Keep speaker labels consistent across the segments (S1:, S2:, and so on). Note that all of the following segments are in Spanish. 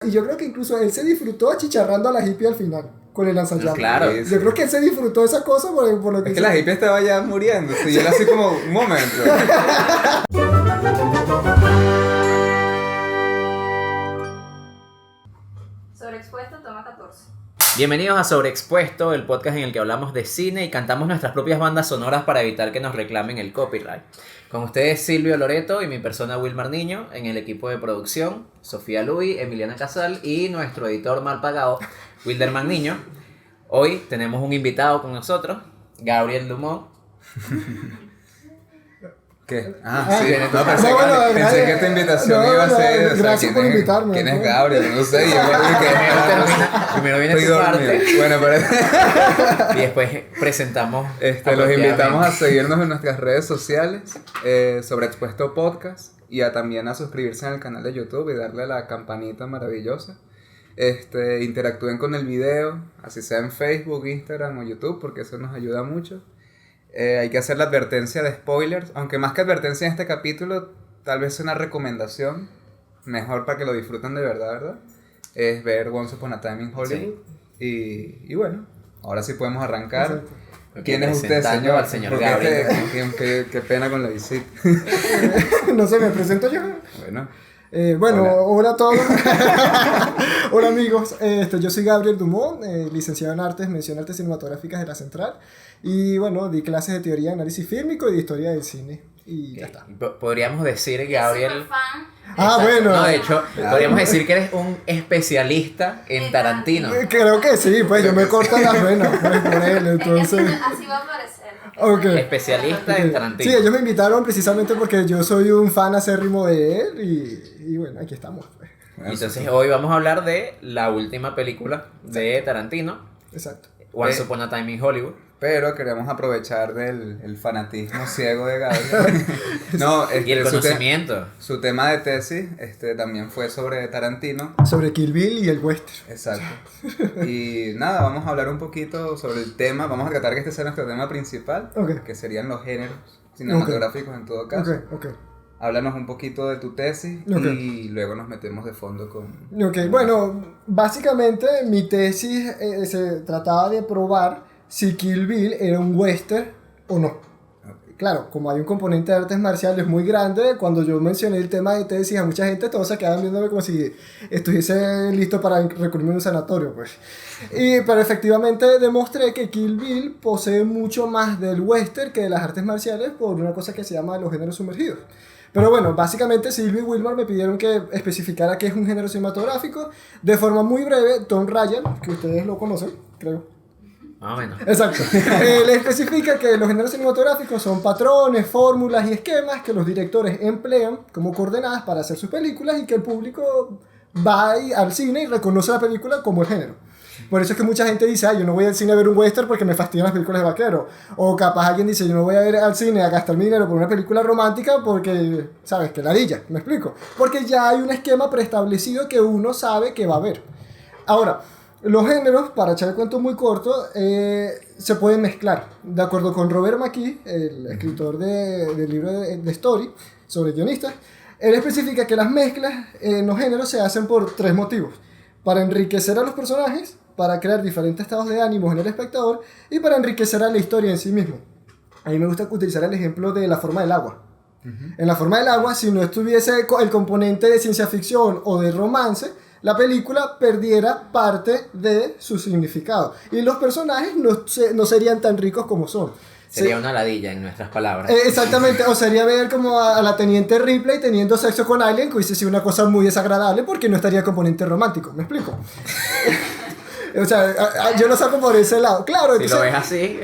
S1: Y yo creo que incluso él se disfrutó achicharrando a la hippie al final, con el lanzallamas.
S2: Claro.
S1: Yo creo que él se disfrutó de esa cosa por lo que...
S3: Es que la hippie estaba ya muriendo, y él así como, un momento.
S4: Sobreexpuesto, toma 14.
S2: Bienvenidos a Sobreexpuesto, el podcast en el que hablamos de cine y cantamos nuestras propias bandas sonoras para evitar que nos reclamen el copyright. Con ustedes Silvio Loreto y mi persona Wilmar Niño, en el equipo de producción, Sofía Luis, Emiliana Casal y nuestro editor mal pagado, Wilderman Niño. Hoy tenemos un invitado con nosotros, Gabriel Dumont.
S3: ¿Qué?
S1: sí.
S3: No, pensé que esta invitación iba a ser...
S1: Gracias por invitarme.
S3: ¿Quién es Gabriel? No sé, yo
S2: Primero viene tu
S3: dormido.
S2: parte
S3: Bueno, pero...
S2: y después presentamos.
S3: Los invitamos a seguirnos en nuestras redes sociales, Sobreexpuesto Podcast, y también a suscribirse en el canal de YouTube y darle a la campanita maravillosa. Interactúen con el video, así sea en Facebook, Instagram o YouTube, porque eso nos ayuda mucho. Hay que hacer la advertencia de spoilers, aunque más que advertencia en este capítulo, tal vez una recomendación, mejor para que lo disfruten de verdad, es ver Once Upon a Time in Hollywood. Sí. Y bueno, ahora sí podemos arrancar.
S1: Exacto.
S3: ¿Quién es usted, señor?
S2: Al señor Gabriel.
S3: Qué pena con la visita.
S1: No sé, ¿me presento yo?
S3: Bueno,
S1: Hola a todos. Hola amigos, yo soy Gabriel Dumont, licenciado en Artes, mención Artes Cinematográficas de la Central. Y bueno, di clases de teoría de análisis fílmico y de historia del cine. Y ya está.
S2: Podríamos decir, Gabriel.
S4: Super fan.
S1: Ah, bueno.
S2: No, de hecho, podríamos decir que eres un especialista en Tarantino.
S1: Creo que sí, pues yo me corto las venas pues, por él, entonces...
S4: Así va a aparecer.
S1: Okay.
S2: Especialista en Tarantino.
S1: Sí, ellos me invitaron precisamente porque yo soy un fan acérrimo de él y bueno, aquí estamos. Pues.
S2: Entonces hoy vamos a hablar de la última película de Tarantino,
S1: Exacto.
S2: Once Upon a Time in Hollywood.
S3: pero queremos aprovechar del fanatismo ciego de Gabriel.
S2: Y el conocimiento.
S3: Su tema de tesis también fue sobre Tarantino.
S1: Sobre Kill Bill y el western.
S3: Exacto. Y nada, vamos a hablar un poquito sobre el tema. Vamos a tratar que este sea nuestro tema principal, que serían los géneros cinematográficos en todo caso.
S1: Okay.
S3: Háblanos un poquito de tu tesis y luego nos metemos de fondo con...
S1: Bueno, básicamente mi tesis se trataba de probar si Kill Bill era un western o no. Claro, como hay un componente de artes marciales muy grande, cuando yo mencioné el tema de tesis a mucha gente, todos se quedaban viéndome como si estuviese listo para recurrirme a un sanatorio, pues. Pero efectivamente demostré que Kill Bill posee mucho más del western que de las artes marciales por una cosa que se llama los géneros sumergidos. Pero bueno, básicamente Silvio y Wilmar me pidieron que especificara qué es un género cinematográfico. De forma muy breve, Tom Ryan, que ustedes lo conocen, creo.
S2: Más o menos.
S1: Exacto. Le especifica que los géneros cinematográficos son patrones, fórmulas y esquemas que los directores emplean como coordenadas para hacer sus películas y que el público va al cine y reconoce la película como el género. Por eso es que mucha gente dice, yo no voy al cine a ver un western porque me fastidian las películas de vaquero. O capaz alguien dice, yo no voy a ir al cine a gastar mi dinero por una película romántica porque, ¿sabes? Que ladilla, ¿me explico? Porque ya hay un esquema preestablecido que uno sabe que va a ver. Ahora, los géneros, para echar el cuento muy corto, se pueden mezclar. De acuerdo con Robert McKee, el escritor del libro de Story, sobre guionistas, él especifica que las mezclas en los géneros se hacen por 3 motivos. Para enriquecer a los personajes, para crear diferentes estados de ánimo en el espectador y para enriquecer a la historia en sí mismo. A mí me gusta utilizar el ejemplo de La forma del agua. En La forma del agua, si no estuviese el componente de ciencia ficción o de romance, la película perdiera parte de su significado y los personajes no serían tan ricos como son.
S2: Sería una ladilla en nuestras palabras.
S1: Exactamente, o sería ver como a la teniente Ripley teniendo sexo con alguien que hubiese sido una cosa muy desagradable porque no estaría el componente romántico, ¿me explico? O sea, yo lo saco por ese lado, claro.
S2: Si lo ves así.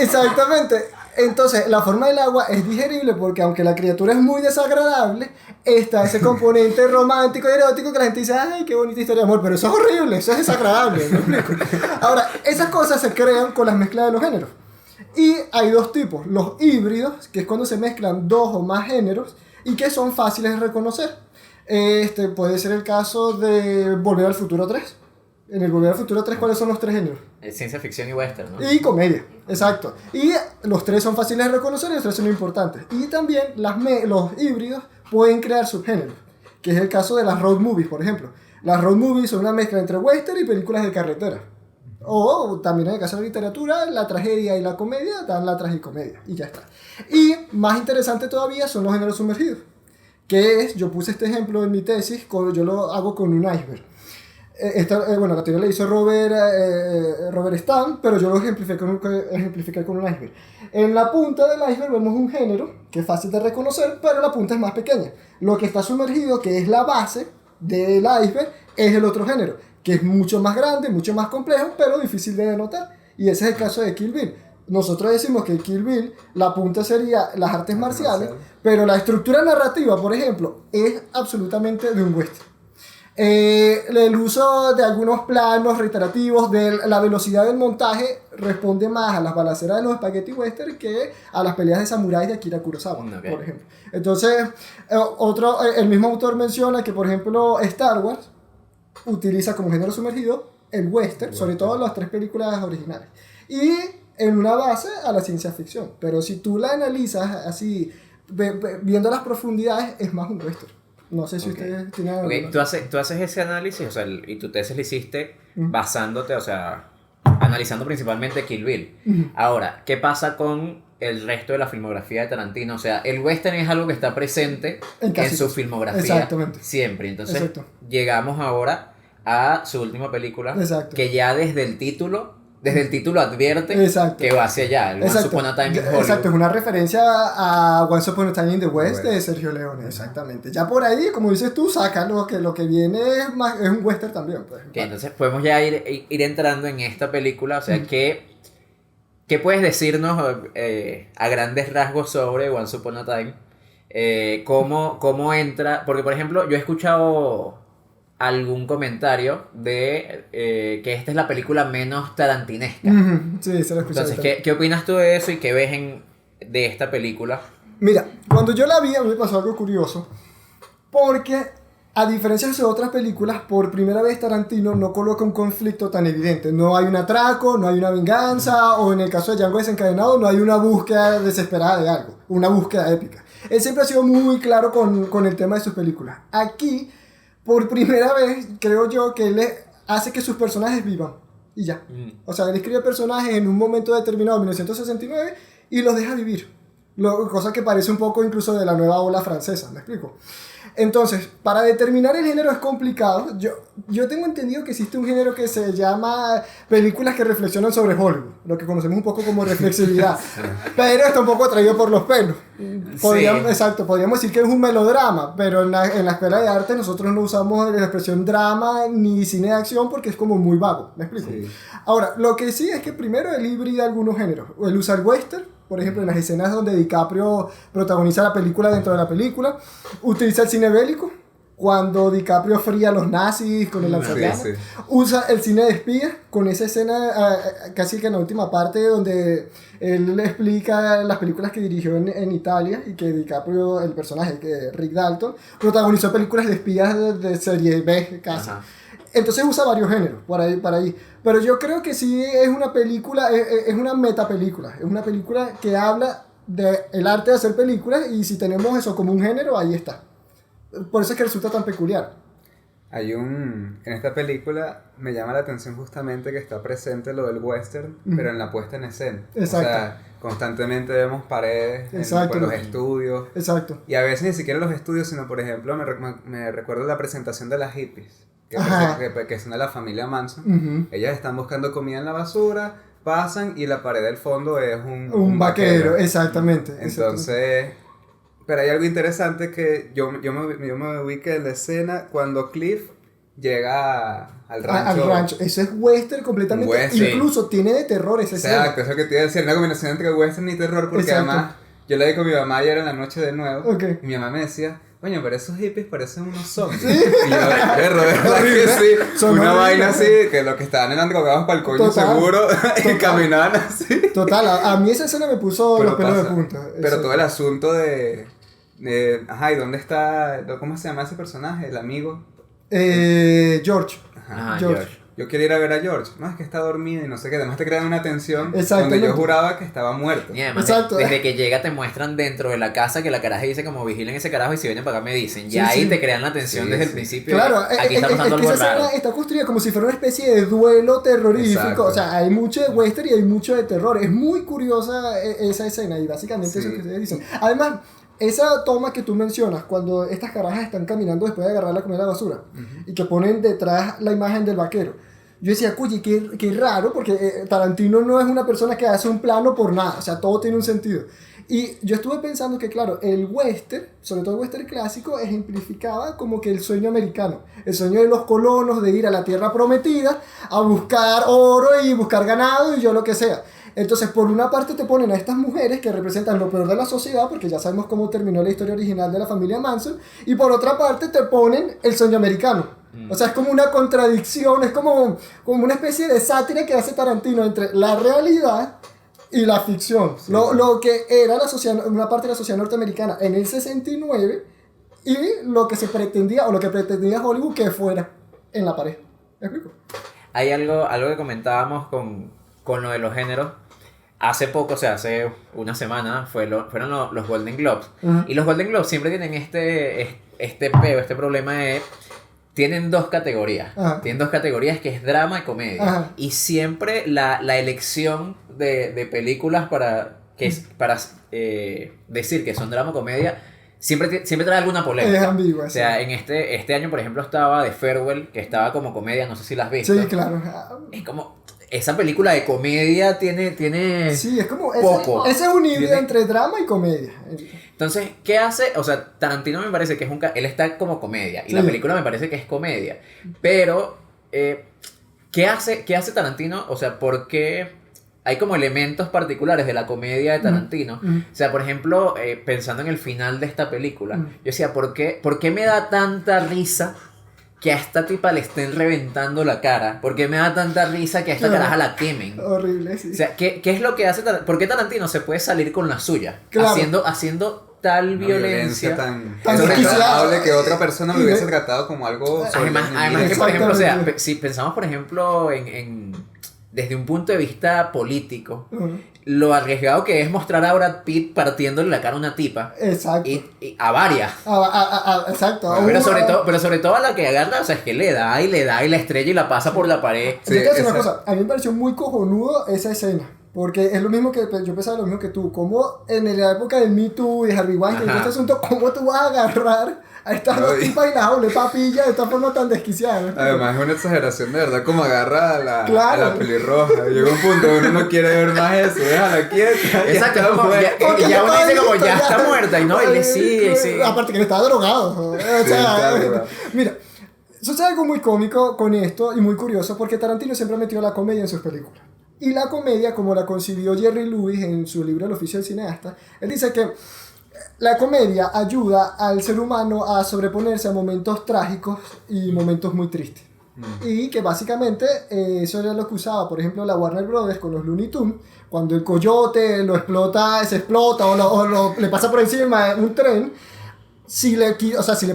S1: Exactamente. Entonces, La forma del agua es digerible porque aunque la criatura es muy desagradable, está ese componente romántico y erótico que la gente dice, ay, qué bonita historia de amor, pero eso es horrible, eso es desagradable, ¿me explico? Ahora, esas cosas se crean con las mezclas de los géneros. Y hay 2 tipos, los híbridos, que es cuando se mezclan 2 o más géneros y que son fáciles de reconocer. Puede ser el caso de Volver al Futuro 3. En el Volver al Futuro 3, ¿cuáles son los 3 géneros?
S2: Ciencia ficción y western, ¿no?
S1: Y comedia, exacto. Y los 3 son fáciles de reconocer y los 3 son importantes. Y también los híbridos pueden crear subgéneros, que es el caso de las road movies, por ejemplo. Las road movies son una mezcla entre western y películas de carretera. O también en el caso de la literatura, la tragedia y la comedia dan la tragicomedia y ya está. Y más interesante todavía son los géneros sumergidos, que es, yo puse este ejemplo en mi tesis, yo lo hago con un iceberg. Bueno, la teoría la hizo Robert Stan, pero yo lo ejemplifiqué con un iceberg. En la punta del iceberg vemos un género que es fácil de reconocer, pero la punta es más pequeña. Lo que está sumergido, que es la base del iceberg, es el otro género, que es mucho más grande, mucho más complejo, pero difícil de denotar. Y ese es el caso de Kill Bill. Nosotros decimos que Kill Bill, la punta sería las artes marciales, pero la estructura narrativa, por ejemplo, es absolutamente de un western. El uso de algunos planos reiterativos, de la velocidad del montaje, responde más a las balaceras de los spaghetti western que a las peleas de samuráis de Akira Kurosawa, por ejemplo. Entonces, el mismo autor menciona que, por ejemplo, Star Wars utiliza como género sumergido el western, sobre todo las 3 películas originales, y en una base a la ciencia ficción. Pero si tú la analizas así, viendo las profundidades, es más un western. No sé si ustedes tienen algo.
S2: Tú haces ese análisis, o sea, y tu tesis la hiciste basándote, o sea, analizando principalmente Kill Bill. Ahora, ¿qué pasa con el resto de la filmografía de Tarantino? O sea, el western es algo que está presente en su filmografía siempre. Entonces, llegamos ahora a su última película, que ya desde el título advierte que va hacia allá, el Once Upon a Time in Hollywood.
S1: Exacto, es una referencia a Once Upon a Time in the West de Sergio Leone, exactamente. Ya por ahí, como dices tú, saca lo que viene es un western también. Pues.
S2: Okay, entonces podemos ya ir entrando en esta película, o sea, ¿qué puedes decirnos a grandes rasgos sobre Once Upon a Time? ¿Cómo entra? Porque, por ejemplo, yo he escuchado algún comentario de que esta es la película menos tarantinesca.
S1: Sí, se lo escuché.
S2: Entonces, ¿qué opinas tú de eso y qué ves de esta película?
S1: Mira, cuando yo la vi, a mí me pasó algo curioso, porque a diferencia de otras películas, por primera vez Tarantino no coloca un conflicto tan evidente. No hay un atraco, no hay una venganza, o en el caso de Django Desencadenado, no hay una búsqueda desesperada de algo, una búsqueda épica. Él siempre ha sido muy claro con el tema de sus películas. Aquí, por primera vez, creo yo que él hace que sus personajes vivan. Y ya. O sea, él escribe personajes en un momento determinado, en 1969, y los deja vivir. Cosa que parece un poco incluso de la nueva ola francesa, ¿me explico? Entonces, para determinar el género es complicado. Yo tengo entendido que existe un género que se llama películas que reflexionan sobre Hollywood, lo que conocemos un poco como reflexividad, pero está un poco traído por los pelos. Podríamos decir que es un melodrama, pero en la escuela de arte nosotros no usamos la expresión drama ni cine de acción porque es como muy vago, ¿me explico? Sí. Ahora, lo que sí es que primero él hibrida algunos géneros. Él usa el western, por ejemplo, en las escenas donde DiCaprio protagoniza la película dentro de la película. Utiliza el cine bélico, cuando DiCaprio fría a los nazis con el lanzallamas. Usa el cine de espías, con esa escena casi que en la última parte donde él le explica las películas que dirigió en Italia y que DiCaprio, el personaje, que Rick Dalton, protagonizó películas de espías de serie B casi. Ajá. Entonces usa varios géneros para ahí. Pero yo creo que sí es una película, es una metapelícula. Es una película que habla del arte de hacer películas y si tenemos eso como un género, ahí está. Por eso es que resulta tan peculiar.
S3: En esta película me llama la atención justamente que está presente lo del western, pero en la puesta en escena.
S1: Exacto.
S3: O sea, constantemente vemos paredes en los estudios.
S1: Exacto.
S3: Y a veces ni siquiera los estudios, sino por ejemplo me recuerdo la presentación de las hippies. Que son de la familia Manson. Ellas están buscando comida en la basura, pasan y la pared del fondo es un
S1: vaquero. Exactamente.
S3: Entonces, pero hay algo interesante que yo me ubiqué en la escena cuando Cliff llega al rancho.
S1: Al rancho. Eso es western completamente. Western. Incluso tiene de terror esa escena.
S3: Exacto, eso es lo que te iba a decir. Una combinación entre western y terror porque además yo la vi con mi mamá ayer en la noche de nuevo. Y mi mamá me decía, coño, pero esos hippies parecen unos zombies. ¿Sí? Y yo, ¿verdad que sí? Son una vaina así, que los que estaban eran drogados para el coño seguro y caminaban así.
S1: Total, a mí esa escena me puso los pelos de punta.
S3: Pero todo el asunto de ¿y dónde está? ¿Cómo se llama ese personaje? El amigo.
S1: George.
S2: George.
S3: yo quiero ir a ver a George. No, es que está dormido y no sé qué. Además te crean una tensión donde
S1: Exactamente.
S3: yo juraba que estaba muerto.
S2: Y además,
S1: Exacto.
S2: desde que llega te muestran dentro de la casa que la caraja dice como vigilen ese carajo y si vienen para acá me dicen.
S1: Sí,
S2: Ya ahí
S1: sí.
S2: te crean la tensión
S3: Sí,
S2: desde el
S3: sí.
S2: principio.
S1: Claro,
S2: Aquí está pasando
S1: es que
S2: algo
S1: esa
S2: raro.
S1: escena está construida como si fuera una especie de duelo terrorífico.
S3: Exacto.
S1: O sea, hay mucho de western y hay mucho de terror. Es muy curiosa esa escena y básicamente
S3: Sí.
S1: eso que ustedes dicen. Además, esa toma que tú mencionas cuando estas carajas están caminando después de agarrar la comida de la basura y que ponen detrás la imagen del vaquero. Yo decía, oye, qué raro, porque Tarantino no es una persona que hace un plano por nada, o sea, todo tiene un sentido. Y yo estuve pensando que, claro, el western, sobre todo el western clásico, ejemplificaba como que el sueño americano, el sueño de los colonos de ir a la tierra prometida a buscar oro y buscar ganado y yo lo que sea. Entonces, por una parte te ponen a estas mujeres que representan lo peor de la sociedad, porque ya sabemos cómo terminó la historia original de la familia Manson, y por otra parte te ponen el sueño americano. O sea, es como una contradicción, es como una especie de sátira que hace Tarantino entre la realidad y la ficción.
S3: Sí.
S1: Lo que era la sociedad, una parte de la sociedad norteamericana en el 69 y lo que se pretendía, o lo que pretendía Hollywood que fuera en la pared. ¿Me explico?
S2: Hay algo que comentábamos con lo de los géneros. Hace poco, o sea, hace una semana, fueron los Golden Globes.
S1: Ujú.
S2: Y los Golden Globes siempre tienen este problema de... Tienen dos categorías.
S1: Ajá.
S2: Tienen dos categorías que es drama y comedia.
S1: Ajá.
S2: Y siempre la elección de películas para decir que son drama o comedia siempre trae alguna polémica.
S1: Es ambigua.
S2: O sea, en este año, por ejemplo, estaba The Farewell, que estaba como comedia, no sé si la has visto.
S1: sí, claro.
S2: Es como... Esa película de comedia tiene...
S1: Sí, es como
S2: Poco.
S1: ese es un híbrido
S2: Tiene-
S1: entre drama y comedia.
S2: Entonces, ¿qué hace? O sea, Tarantino me parece que él está como comedia. Y
S1: Sí.
S2: la película me parece que es comedia. Pero, ¿qué hace Tarantino? O sea, ¿por qué hay como elementos particulares de la comedia de Tarantino? O sea, por ejemplo, pensando en el final de esta película, yo decía, ¿por qué me da tanta risa que a esta tipa le estén reventando la cara? ¿Por qué me da tanta risa que a esta
S1: Claro.
S2: caraja la quemen?
S1: Horrible, sí.
S2: O sea, ¿qué es lo que hace Tarantino? ¿Por qué Tarantino se puede salir con la suya?
S1: Claro.
S2: Haciendo tal
S3: Una
S2: violencia.
S3: tan
S1: Tan
S3: desagradable que otra persona lo
S1: Y
S3: hubiese
S1: de-
S3: tratado como algo
S2: Además
S3: solemne.
S2: que, por ejemplo, o sea,
S1: Exactamente.
S2: si pensamos, por ejemplo, desde un punto de vista político,
S1: Ujú.
S2: lo arriesgado que es mostrar a Brad Pitt partiéndole la cara a una tipa.
S1: Exacto.
S2: Y a varias.
S1: Exacto.
S2: Pero
S1: Uno-
S2: sobre todo a la que agarra, o sea, es que le da y la estrella y la pasa por la pared.
S3: Sí,
S1: Yo te voy a decir una
S3: esa-
S1: cosa, a mí me pareció muy cojonudo esa escena, porque es lo mismo que yo pensaba lo mismo que tú, como en la época del Me Too y de Harvey Weinstein,
S2: Ajá.
S1: este asunto, cómo tú vas a agarrar a estas dos
S3: Ay.
S1: tipas y las doble papilla de esta forma tan desquiciada. ¿no?
S3: Además es una exageración de verdad, como agarra
S1: Claro.
S3: a la pelirroja. Llega un punto donde uno no quiere ver más eso, déjala quieta. ya
S2: Exacto,
S3: está
S2: como
S3: muerta.
S1: Porque
S2: ya uno
S1: está
S2: dice como
S1: listo,
S2: ya está muerta y no, y le sigue, sí.
S1: Aparte que él estaba drogado. O sea,
S3: está drogado.
S1: mira, sucede algo muy cómico con esto y muy curioso porque Tarantino siempre ha metido la comedia en sus películas. Y la comedia, como la concibió Jerry Lewis en su libro El oficio del cineasta, él dice que la comedia ayuda al ser humano a sobreponerse a momentos trágicos y momentos muy tristes. Y que básicamente eso era lo que usaba, por ejemplo, la Warner Brothers con los Looney Tunes, cuando el coyote se explota o le pasa por encima un tren. Si le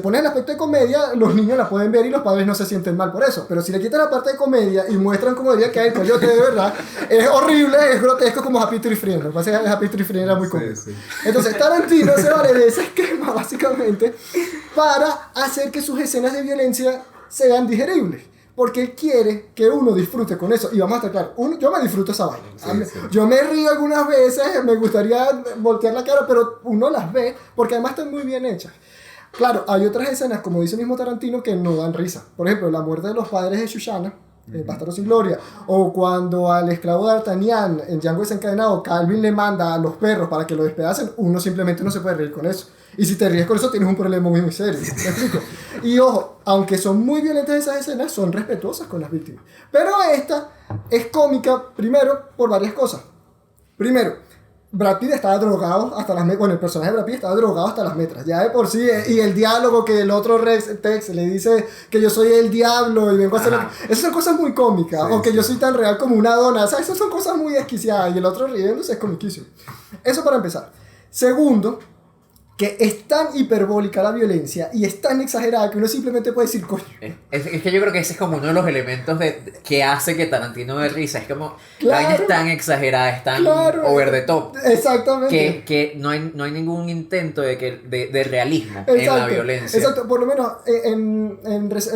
S1: pones el aspecto de comedia, los niños la pueden ver y los padres no se sienten mal por eso. Pero si le quitan la parte de comedia y muestran cómo debería que hay el coyote de verdad, es horrible, es grotesco como Happy Tree Friends. Lo que pasa es que Happy Tree Friends era muy cómico.
S3: Sí, sí.
S1: Entonces Tarantino se vale de ese esquema básicamente para hacer que sus escenas de violencia sean digeribles. Porque él quiere que uno disfrute con eso. Y vamos a estar claros, yo me disfruto esa vaina.
S3: Sí, sí.
S1: Yo me río algunas veces, me gustaría voltear la cara, pero uno las ve porque además están muy bien hechas. Claro, hay otras escenas, como dice el mismo Tarantino, que no dan risa. Por ejemplo, la muerte de los padres de Shoshana, el Bastardo sin Gloria, o cuando al esclavo de D'Artagnan en Django desencadenado, Calvin le manda a los perros para que lo despedacen, uno simplemente no se puede reír con eso. Y si te ríes con eso, tienes un problema muy, muy serio. ¿Me explico? Y ojo, aunque son muy violentas esas escenas, son respetuosas con las víctimas. Pero esta es cómica, primero, por varias cosas. Primero, Brad Pitt estaba drogado hasta las metras. Bueno, el personaje de Brad Pitt estaba drogado hasta las metras. Ya de por sí. Y el diálogo que el otro Tex le dice que yo soy el diablo y vengo a hacer. Esas son cosas muy cómicas.
S3: Sí,
S1: o que
S3: sí.
S1: yo soy tan real como una dona. O sea, esas son cosas muy desquiciadas. Y el otro riéndose es comiquísimo. Eso para empezar. Segundo, que es tan hiperbólica la violencia y es tan exagerada que uno simplemente puede decir, coño.
S2: Es que yo creo que ese es como uno de los elementos que hace que Tarantino dé risa. Es como, la
S1: Claro.
S2: vaina es tan exagerada, es tan
S1: Claro.
S2: over the top,
S1: Exactamente.
S2: que no hay ningún intento de realismo en la violencia.
S1: Exacto, por lo menos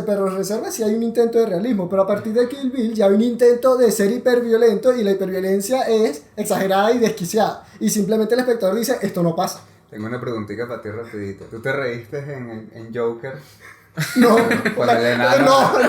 S1: Perros Reserva sí hay un intento de realismo, pero a partir de Kill Bill ya hay un intento de ser hiperviolento y la hiperviolencia es exagerada y desquiciada. Y simplemente el espectador dice, esto no pasa.
S3: Tengo una preguntita para ti rapidito. ¿Tú te reíste en Joker?
S1: No,
S3: Con el enano.
S1: no.
S3: Es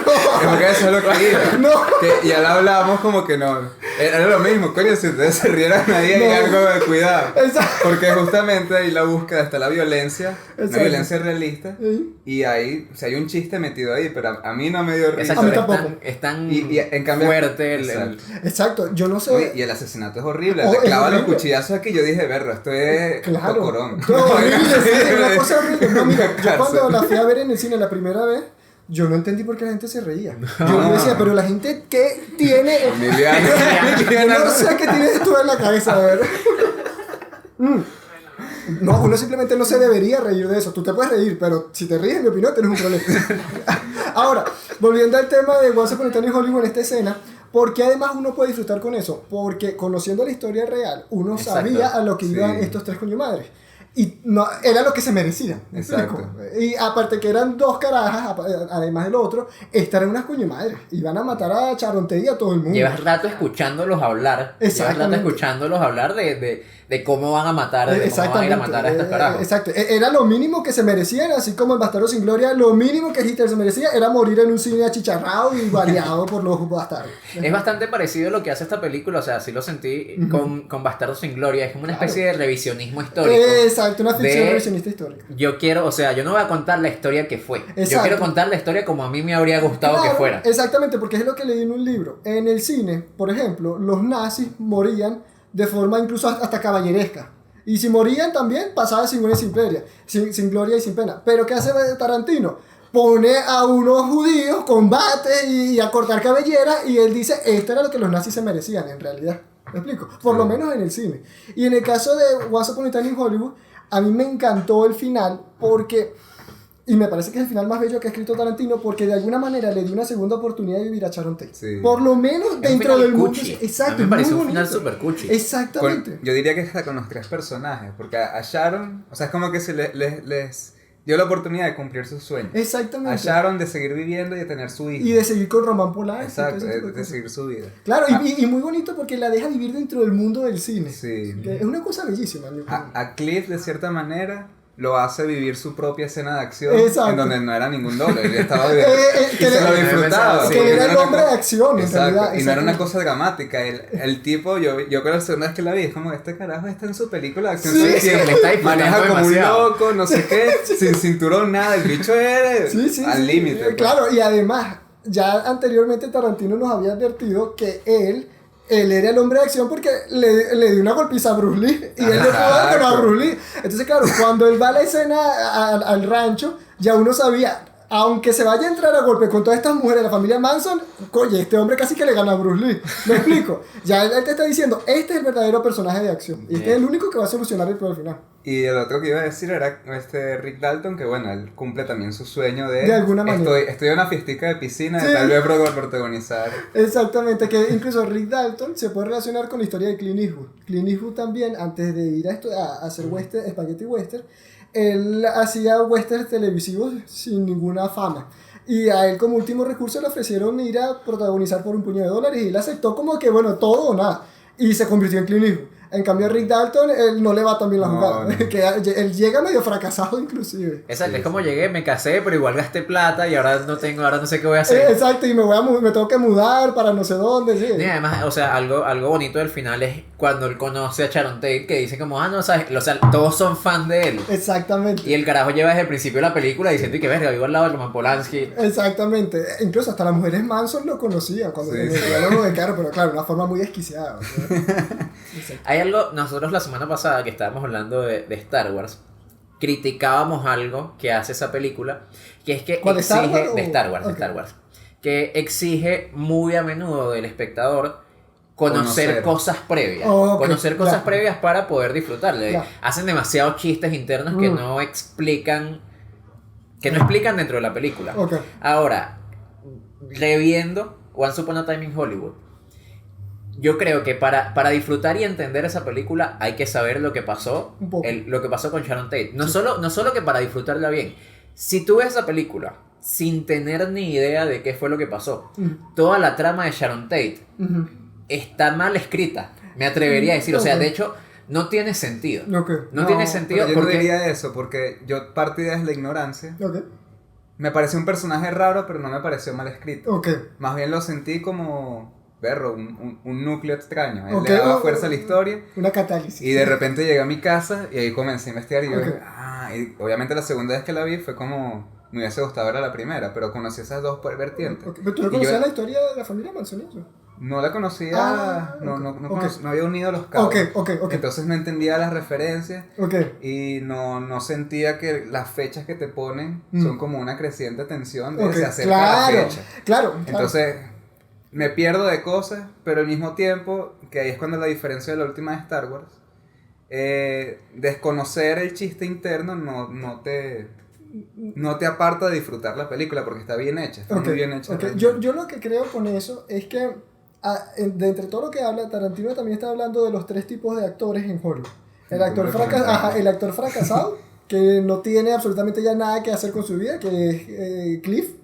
S3: porque eso es lo que iba.
S1: No.
S3: Que ya lo hablábamos como que no. Era lo mismo, coño, si ustedes se rieran ahí hay
S1: No.
S3: algo de cuidado.
S1: Exacto.
S3: Porque justamente ahí la búsqueda está la violencia, una
S1: Exacto.
S3: violencia realista.
S1: Sí.
S3: Y ahí, o sea, hay un chiste metido ahí, pero a mí no me dio risa.
S1: A mí
S2: Exacto,
S1: tampoco.
S2: es tan
S3: Y en cambio,
S2: fuerte
S3: exacto.
S1: Exacto, yo no sé.
S3: Oye, y el asesinato es horrible,
S1: Oh,
S3: le
S1: es
S3: clava los
S1: horrible.
S3: cuchillazos aquí. Yo dije, verlo, esto es
S1: Claro.
S3: tocorón.
S1: No, horrible, sí, una cosa horrible. No, mira, yo
S3: Cárcel.
S1: cuando la fui a ver en el cine la primera vez, yo no entendí por qué la gente se reía. Yo decía, pero la gente, ¿qué tiene?
S3: Emiliano.
S1: Yo no sé qué tienes tú en la cabeza, a ver. No, uno simplemente no se debería reír de eso. Tú te puedes reír, pero si te ríes, en mi opinión, tienes un problema. Ahora, volviendo al tema de Once Upon a Time in Hollywood en esta escena, ¿por qué además uno puede disfrutar con eso? Porque conociendo la historia real, uno
S2: Exacto.
S1: sabía a lo que iban
S3: Sí.
S1: estos tres coño madres. Y no, era lo que se merecían. ¿me
S3: Exacto.
S1: explico? Y aparte que eran dos carajas, además del otro, estas eran unas coño madres. Iban a matar a Charonte y a todo el mundo.
S2: Llevas rato escuchándolos hablar. Llevas rato
S1: Exactamente.
S2: escuchándolos hablar de cómo van a matar, de cómo van a ir a matar a estos carajos.
S1: Exacto. Era lo mínimo que se merecían, así como en Bastardo sin Gloria, lo mínimo que Hitler se merecía era morir en un cine achicharrado y baleado por los bastardos.
S2: Es bastante parecido a lo que hace esta película, o sea, sí lo sentí con Bastardo sin Gloria. Es como una
S1: Claro.
S2: especie de revisionismo histórico.
S1: Exacto, una ficción
S2: de-
S1: revisionista histórica.
S2: Yo quiero, o sea, yo no voy a contar la historia que fue. Yo
S1: Exacto.
S2: quiero contar la historia como a mí me habría gustado que
S1: Claro,
S2: fuera.
S1: exactamente, porque es lo que leí en un libro. En el cine, por ejemplo, los nazis morían de forma incluso hasta caballeresca. Y si morían también, pasaba sin gloria y sin gloria, sin gloria y sin pena. Pero ¿qué hace Tarantino? Pone a unos judíos, combate y a cortar cabellera, y él dice, esto era lo que los nazis se merecían en realidad. ¿Me explico? Por lo menos en el cine. Y en el caso de Once Upon a Time in Hollywood, a mí me encantó el final porque... Y me parece que es el final más bello que ha escrito Tarantino porque de alguna manera le dio una segunda oportunidad de vivir a Sharon Tate.
S3: Sí.
S1: Por lo menos
S2: Es un
S1: dentro
S2: final
S1: del mundo.
S2: cuchi.
S1: Exacto.
S2: A mí me pareció
S1: muy
S2: un final
S1: bonito.
S2: súper cuchi.
S1: Exactamente.
S3: Yo diría que hasta con los tres personajes, porque a Sharon, o sea, es como que se les dio la oportunidad de cumplir sus sueños. A
S1: Exactamente.
S3: Sharon de seguir viviendo y de tener su hijo.
S1: Y de seguir con Román Polanski.
S3: Exacto,
S1: todo ese tipo de
S3: de
S1: cosas.
S3: seguir su vida.
S1: Claro, y muy bonito porque la deja vivir dentro del mundo del cine.
S3: Sí.
S1: Que es una cosa bellísima. en mi opinión.
S3: A Cliff, de cierta manera, lo hace vivir su propia escena de acción,
S1: Exacto.
S3: en donde no era ningún doble, él estaba bien.
S1: que
S3: Y se
S1: le-
S3: lo disfrutaba.
S2: Sí,
S1: que
S3: porque
S1: era
S3: no
S1: el
S3: una
S1: hombre de
S3: co-
S1: acción, en
S3: Exacto,
S1: realidad.
S3: y no era una
S1: Exactamente.
S3: cosa dramática. El tipo, yo con la segunda vez que la vi, es como, este carajo está en su película de acción
S1: Sí,
S3: todo el
S1: sí,
S3: tiempo.
S2: le está disfrutando
S3: Maneja como
S2: demasiado.
S3: un loco, no sé qué, sin cinturón, nada. El bicho es
S1: Sí,
S3: al
S1: sí.
S3: límite. pues.
S1: Claro, y además, ya anteriormente Tarantino nos había advertido que él era el hombre de acción porque le dio una golpiza a Bruce Lee y él le pudo dar con a
S3: Exacto.
S1: Bruce Lee. Entonces, claro, cuando él va a la escena al rancho, ya uno sabía, aunque se vaya a entrar a golpe con todas estas mujeres de la familia Manson, oye, este hombre casi que le gana a Bruce Lee. ¿Me explico? Ya él te está diciendo, este es el verdadero personaje de acción y este es el único que va a solucionar el problema final.
S3: Y el otro que iba a decir era Rick Dalton, que bueno, él cumple también su sueño de...
S1: De alguna manera.
S3: Estoy en una fiestica de piscina,
S1: Sí.
S3: de tal vez protagonizar.
S1: Exactamente, que incluso Rick Dalton se puede relacionar con la historia de Clint Eastwood. Clint Eastwood también, antes de ir a hacer western, spaghetti western, él hacía westerns televisivos sin ninguna fama. Y a él como último recurso le ofrecieron ir a protagonizar por $1,000,000 y él aceptó como que, bueno, todo o nada. Y se convirtió en Clint Eastwood. En cambio a Rick Dalton, él no le va tan bien la
S3: No,
S1: jugada.
S3: no.
S1: Que él llega medio fracasado inclusive.
S2: Exacto, es como llegué, me casé, pero igual gasté plata y ahora no sé qué voy a hacer.
S1: Exacto, y me tengo que mudar para no sé dónde. Sí.
S2: Y además, o sea, algo bonito del final es cuando él conoce a Sharon Tate, que dice como, no, sabes, o sea, todos son fan de él.
S1: Exactamente.
S2: Y el carajo lleva desde el principio de la película diciendo que verga, vivo al lado de Roman Polanski.
S1: Exactamente, incluso hasta las mujeres Manson lo conocían cuando
S3: Sí,
S1: en el
S3: sí.
S1: diálogo de carro, pero claro, de una forma muy desquiciada. o sea. Exacto.
S2: Hay algo, nosotros la semana pasada que estábamos hablando de Star Wars, criticábamos algo que hace esa película, que es que
S1: ¿Cuál, de Star
S2: exige
S1: Wars o-
S2: de Star Wars,
S1: ok.
S2: de Star Wars, que exige muy a menudo del espectador conocer cosas previas.
S1: Oh, ok,
S2: conocer cosas
S1: claro.
S2: previas para poder disfrutarle.
S1: Claro.
S2: Hacen demasiados chistes internos que no explican dentro de la película.
S1: Ok.
S2: Ahora, reviendo Once Upon a Time in Hollywood, yo creo que para disfrutar y entender esa película hay que saber lo que pasó,
S1: Un poco.
S2: lo que pasó con Sharon Tate. No solo que para disfrutarla bien. Si tú ves esa película sin tener ni idea de qué fue lo que pasó, toda la trama de Sharon Tate
S1: Ujú.
S2: está mal escrita, me atrevería a decir. O sea,
S1: Ok.
S2: de hecho, no tiene sentido.
S1: Ok.
S2: No tiene sentido
S3: pero yo
S2: porque...
S3: no diría eso, porque yo partí desde la ignorancia.
S1: Ok.
S3: Me pareció un personaje raro, pero no me pareció mal escrito.
S1: Ok.
S3: Más bien lo sentí como, berro, un núcleo extraño. Él
S1: Ok.
S3: le daba fuerza a la historia.
S1: Una catálisis.
S3: Y de repente llegué a mi casa y ahí comencé a investigar y yo,
S1: Ok.
S3: y obviamente la segunda vez que la vi fue como, me hubiese gustado ver a la primera, pero conocí esas dos vertientes.
S1: Ok, pero tú no
S3: Y yo
S1: conocías la historia de la familia Manson y eso.
S3: no la conocía,
S1: Ah,
S3: no,
S1: ok,
S3: no,
S1: ok.
S3: no había unido los cabos.
S1: Ok.
S3: Entonces no entendía las referencias
S1: Ok.
S3: y no sentía que las fechas que te ponen son como una creciente tensión de
S1: Ok,
S3: se acerca la
S1: claro,
S3: fecha.
S1: claro.
S3: Entonces me pierdo de cosas, pero al mismo tiempo, que ahí es cuando la diferencia de la última de Star Wars, desconocer el chiste interno no te aparta de disfrutar la película porque está bien hecha, está
S1: Ok,
S3: muy bien hecha.
S1: ok.
S3: realmente.
S1: Yo lo que creo con eso es que de entre todo lo que habla, Tarantino también está hablando de los tres tipos de actores en Hollywood. El actor, el actor fracasado, que no tiene absolutamente ya nada que hacer con su vida, que es Cliff.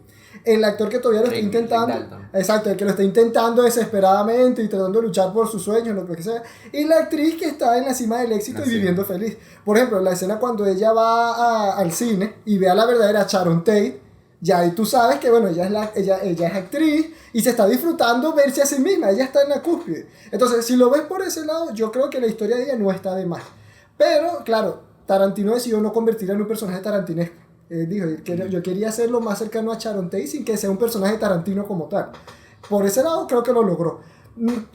S1: El actor que todavía lo está
S2: Rick
S1: intentando.
S2: Dalton.
S1: Exacto, el que lo está intentando desesperadamente y tratando de luchar por sus sueños, lo que sea. Y la actriz que está en la cima del éxito y
S3: Así.
S1: viviendo feliz. Por ejemplo, la escena cuando ella va al cine y ve a la verdadera Sharon Tate, ya ahí tú sabes que bueno, ella es actriz y se está disfrutando verse a sí misma, ella está en la cúspide. Entonces, si lo ves por ese lado, yo creo que la historia de ella no está de más. Pero, claro, Tarantino decidió no convertirla en un personaje tarantinesco. Dijo, yo quería hacerlo más cercano a Sharon Tate sin que sea un personaje Tarantino como tal. Por ese lado creo que lo logró.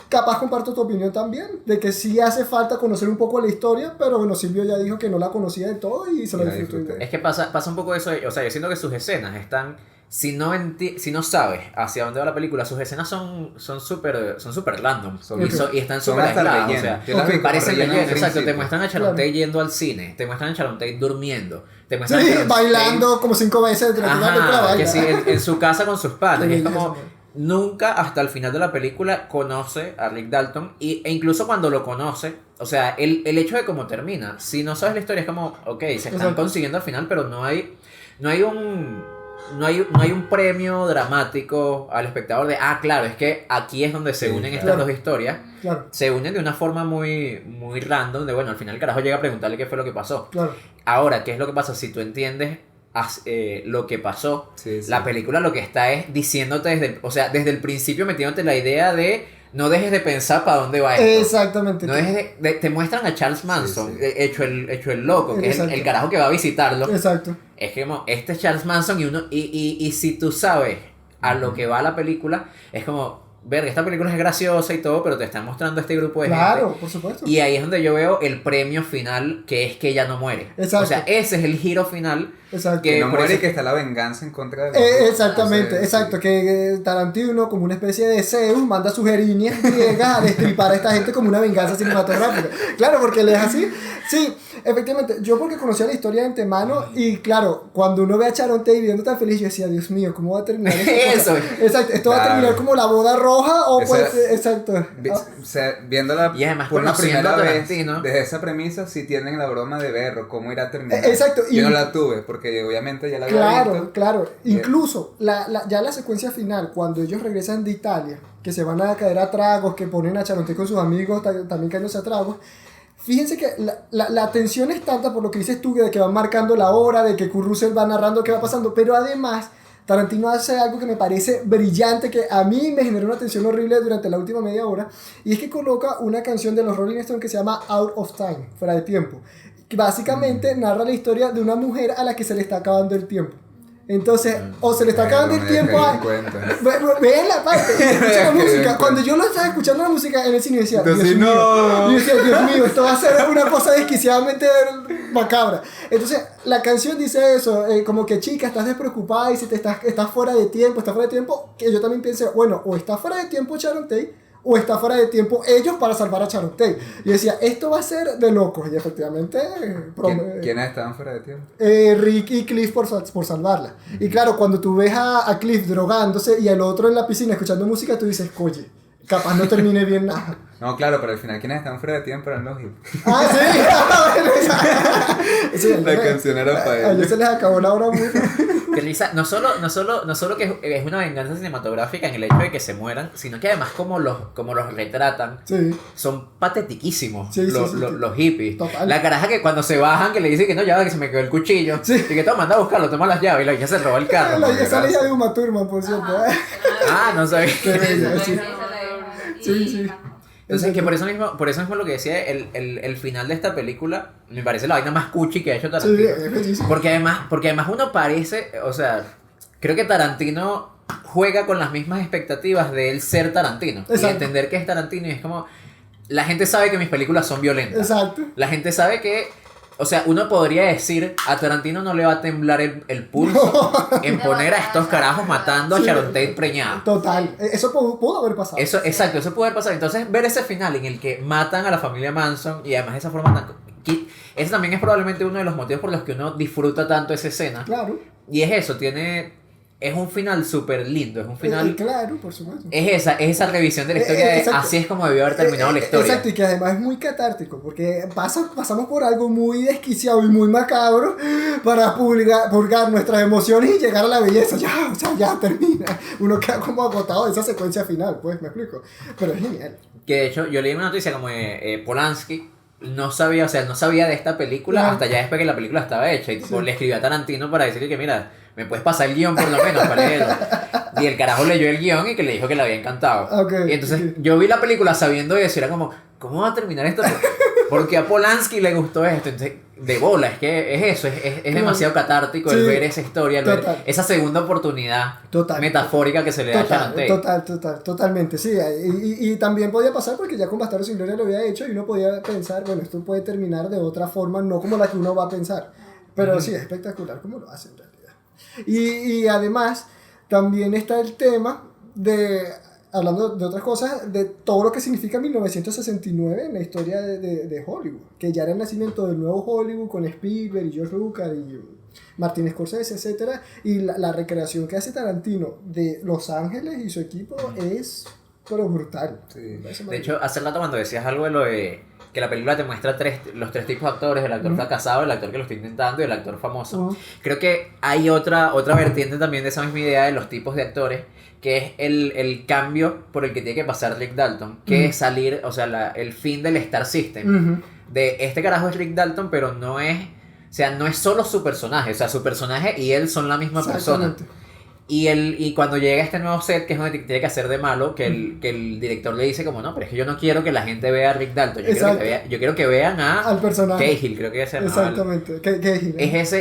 S1: Capaz comparto tu opinión también, de que sí hace falta conocer un poco la historia, pero bueno, Silvio ya dijo que no la conocía de todo y se la
S3: La
S1: disfrutó
S3: disfruté.
S1: igual.
S2: Es que pasa un poco eso, o sea, yo siento que sus escenas están, si no sabes hacia dónde va la película, sus escenas son súper random y están
S3: Son
S2: súper
S3: hasta
S2: aisladas, o
S3: relleno.
S2: sea,
S3: Yo las vi como
S2: parecen
S3: relleno al
S2: relleno, exacto, te
S3: principio.
S2: muestran a Sharon Tate
S1: Claro.
S2: yendo al cine, te muestran a Sharon Tate durmiendo, te muestran a
S1: Sí,
S2: Sharon
S1: bailando como 5 veces durante una película.
S2: Ajá,
S1: baila.
S2: que sí, en su casa con sus padres.
S1: Qué
S2: Y es
S1: belleza,
S2: como,
S1: man.
S2: nunca hasta el final de la película conoce a Rick Dalton. E incluso cuando lo conoce, o sea, el hecho de cómo termina, si no sabes la historia, es como, ok, se están
S1: Exacto.
S2: consiguiendo al final, pero no hay un premio dramático al espectador de, claro, es que aquí es donde se
S3: Sí,
S2: unen
S3: claro.
S2: estas dos historias.
S1: Claro,
S2: Se unen de una forma muy, muy random, de bueno, al final el carajo llega a preguntarle qué fue lo que pasó.
S1: claro.
S2: Ahora, ¿qué es lo que pasa? Si tú entiendes lo que pasó,
S3: Sí, sí.
S2: la película lo que está es diciéndote desde el principio metiéndote la idea de no dejes de pensar para dónde va esto.
S1: Exactamente.
S2: No dejes te muestran a Charles Manson,
S3: sí.
S2: hecho el loco, que es
S1: Exacto.
S2: el carajo que va a visitarlo.
S1: Exacto.
S2: Es que como, este es Charles Manson y si tú sabes a lo que va la película, es como, ver, esta película es graciosa y todo, pero te están mostrando este grupo de
S1: Claro,
S2: gente.
S1: por supuesto.
S2: Y ahí es donde yo veo el premio final, que es que ella no muere.
S1: Exacto.
S2: O sea, ese es el giro final.
S1: Exacto.
S3: Que no
S2: por
S3: muere
S2: eso-
S3: y que está la venganza en contra de los
S1: Exactamente,
S3: Entonces,
S1: exacto.
S3: sí.
S1: Que Tarantino, como una especie de Zeus, manda sus erinias griegas a destripar a esta gente como una venganza cinematográfica. Claro, porque él es así. Sí, efectivamente. Yo porque conocía la historia de antemano y claro, cuando uno ve a Sharon Tate viviendo tan feliz, yo decía, Dios mío, ¿cómo va a terminar esta cosa?
S2: Eso.
S1: Exacto, esto va a
S3: Claro.
S1: terminar como la boda roja o
S3: Esa-
S1: puede ser, exacto.
S3: O sea, viéndola
S2: Y además
S3: por una
S2: conociendo
S3: primera
S2: a
S3: vez,
S2: Tarantino.
S3: desde esa premisa, sí tienen la broma de verlo, cómo irá a terminar.
S1: Exacto, y-
S3: Yo no la tuve, porque obviamente ya la había
S1: Claro,
S3: visto.
S1: claro. Incluso ya la secuencia final, cuando ellos regresan de Italia, que se van a caer a tragos, que ponen a Charonté con sus amigos también cayéndose a tragos. Fíjense que la tensión es tanta por lo que dices tú, de que van marcando la hora, de que Kurt Russell va narrando qué va pasando, pero además Tarantino hace algo que me parece brillante, que a mí me generó una tensión horrible durante la última media hora, y es que coloca una canción de los Rolling Stones que se llama Out of Time, fuera de tiempo, que básicamente narra la historia de una mujer a la que se le está acabando el tiempo. Entonces, o se le está acabando el tiempo a... Vean la parte, escucha la música. Cuando yo lo estaba escuchando la música en el cine, decía,
S3: Entonces,
S1: Dios mío,
S3: no.
S1: yo decía, Dios mío, esto va a ser una cosa desquiciadamente macabra. Entonces, la canción dice eso, como que chica, estás despreocupada y si estás fuera de tiempo, que yo también pensé, bueno, o está fuera de tiempo Sharon Tate, o está fuera de tiempo ellos para salvar a Sharon Tate. Y decía, esto va a ser de locos. Y efectivamente...
S3: ¿Quiénes estaban fuera de tiempo?
S1: Rick y Cliff por salvarla. Y claro, cuando tú ves a Cliff drogándose y al otro en la piscina escuchando música, tú dices, oye, capaz no termine bien nada.
S3: No, claro, pero al final quienes estaban fuera de tiempo eran los hippies.
S1: Ah, sí. Sí,
S3: La canción era para
S1: a
S3: ellos.
S1: ellos se les acabó la hora muy...
S2: Que risa, no solo que es una venganza cinematográfica en el hecho de que se mueran, sino que además como los retratan,
S1: Sí.
S2: son patetiquísimos
S1: Sí,
S2: los,
S1: sí,
S2: los,
S1: sí.
S2: los hippies.
S1: Total.
S2: La caraja que cuando se bajan, que le dice que no, ya va, que se me quedó el cuchillo,
S1: Sí.
S2: y que toma, anda a buscarlo, toma las llaves, y la hija se roba el carro.
S1: Esa es la hija de Uma Thurman, por cierto.
S2: Ah, no sabía.
S1: Qué bella, sí. Sí, sí.
S2: Entonces, que por eso mismo lo que decía, el final de esta película me parece la vaina más cuchi que ha hecho
S1: Sí,
S2: Tarantino.
S1: es bellísimo.
S2: Porque además uno parece, o sea, creo que Tarantino juega con las mismas expectativas de él ser Tarantino.
S1: Exacto.
S2: Y entender que es Tarantino y es como, la gente sabe que mis películas son violentas.
S1: Exacto.
S2: La gente sabe que, o sea, uno podría decir, a Tarantino no le va a temblar el pulso en poner a estos carajos matando a
S1: Sí.
S2: Sharon Tate preñada.
S1: Total. Eso pudo haber pasado.
S2: Exacto, eso puede haber pasado. Entonces, ver ese final en el que matan a la familia Manson y además de esa forma tan... Ese también es probablemente uno de los motivos por los que uno disfruta tanto esa escena.
S1: Claro.
S2: Y es eso, es un final súper lindo, es un final...
S1: Claro, por supuesto.
S2: Es esa revisión de la historia de
S1: exacto.
S2: así es como debió haber terminado la historia.
S1: Exacto, y que además es muy catártico, porque pasamos por algo muy desquiciado y muy macabro para purgar nuestras emociones y llegar a la belleza. Ya, o sea, ya termina. Uno queda como agotado de esa secuencia final, pues, me explico. Pero es genial.
S2: Que de hecho, yo leí una noticia como de Polanski, no sabía de esta película
S1: Claro.
S2: hasta ya después que la película estaba hecha. Y tipo,
S1: Sí.
S2: le escribió a Tarantino para decirle que, mira, me puedes pasar el guión por lo menos para leerlo. Y el carajo leyó el guión y que le dijo que le había encantado.
S1: Ok,
S2: Y entonces
S1: ok.
S2: yo vi la película sabiendo eso y era como, ¿cómo va a terminar esto? Porque a Polanski le gustó esto. Entonces, de bola, es que es eso, es demasiado catártico el
S1: Sí.
S2: ver esa historia, el ver
S1: Total.
S2: esa segunda oportunidad
S1: Total.
S2: metafórica que se le da a Sharon Tate.
S1: Totalmente, sí. Y también podía pasar porque ya con Bastardos sin Gloria lo había hecho y uno podía pensar, bueno, esto puede terminar de otra forma, no como la que uno va a pensar. Pero sí, es espectacular como lo hace en realidad. Y además, también está el tema de, hablando de otras cosas, de todo lo que significa 1969 en la historia de Hollywood, que ya era el nacimiento del nuevo Hollywood con Spielberg y George Lucas y Martin Scorsese, etc. Y la recreación que hace Tarantino de Los Ángeles y su equipo es pero brutal.
S3: Sí.
S2: De hecho, hace rato cuando decías algo de lo de que la película te muestra los tres tipos de actores, el actor fracasado, el actor que lo está intentando y el actor famoso. Creo que hay otra vertiente también de esa misma idea de los tipos de actores, que es el cambio por el que tiene que pasar Rick Dalton, que es salir, o sea, el fin del Star System. De este carajo es Rick Dalton, pero no es solo su personaje, o sea, su personaje y él son la misma persona.
S1: Exactamente.
S2: Y cuando llega a este nuevo set, que es donde tiene que hacer de malo, que el director le dice como, no, pero es que yo no quiero que la gente vea a Rick Dalton, yo quiero que vean
S1: Al personaje.
S2: Cahill, creo que se llama.
S1: Exactamente. Cahill.
S2: Es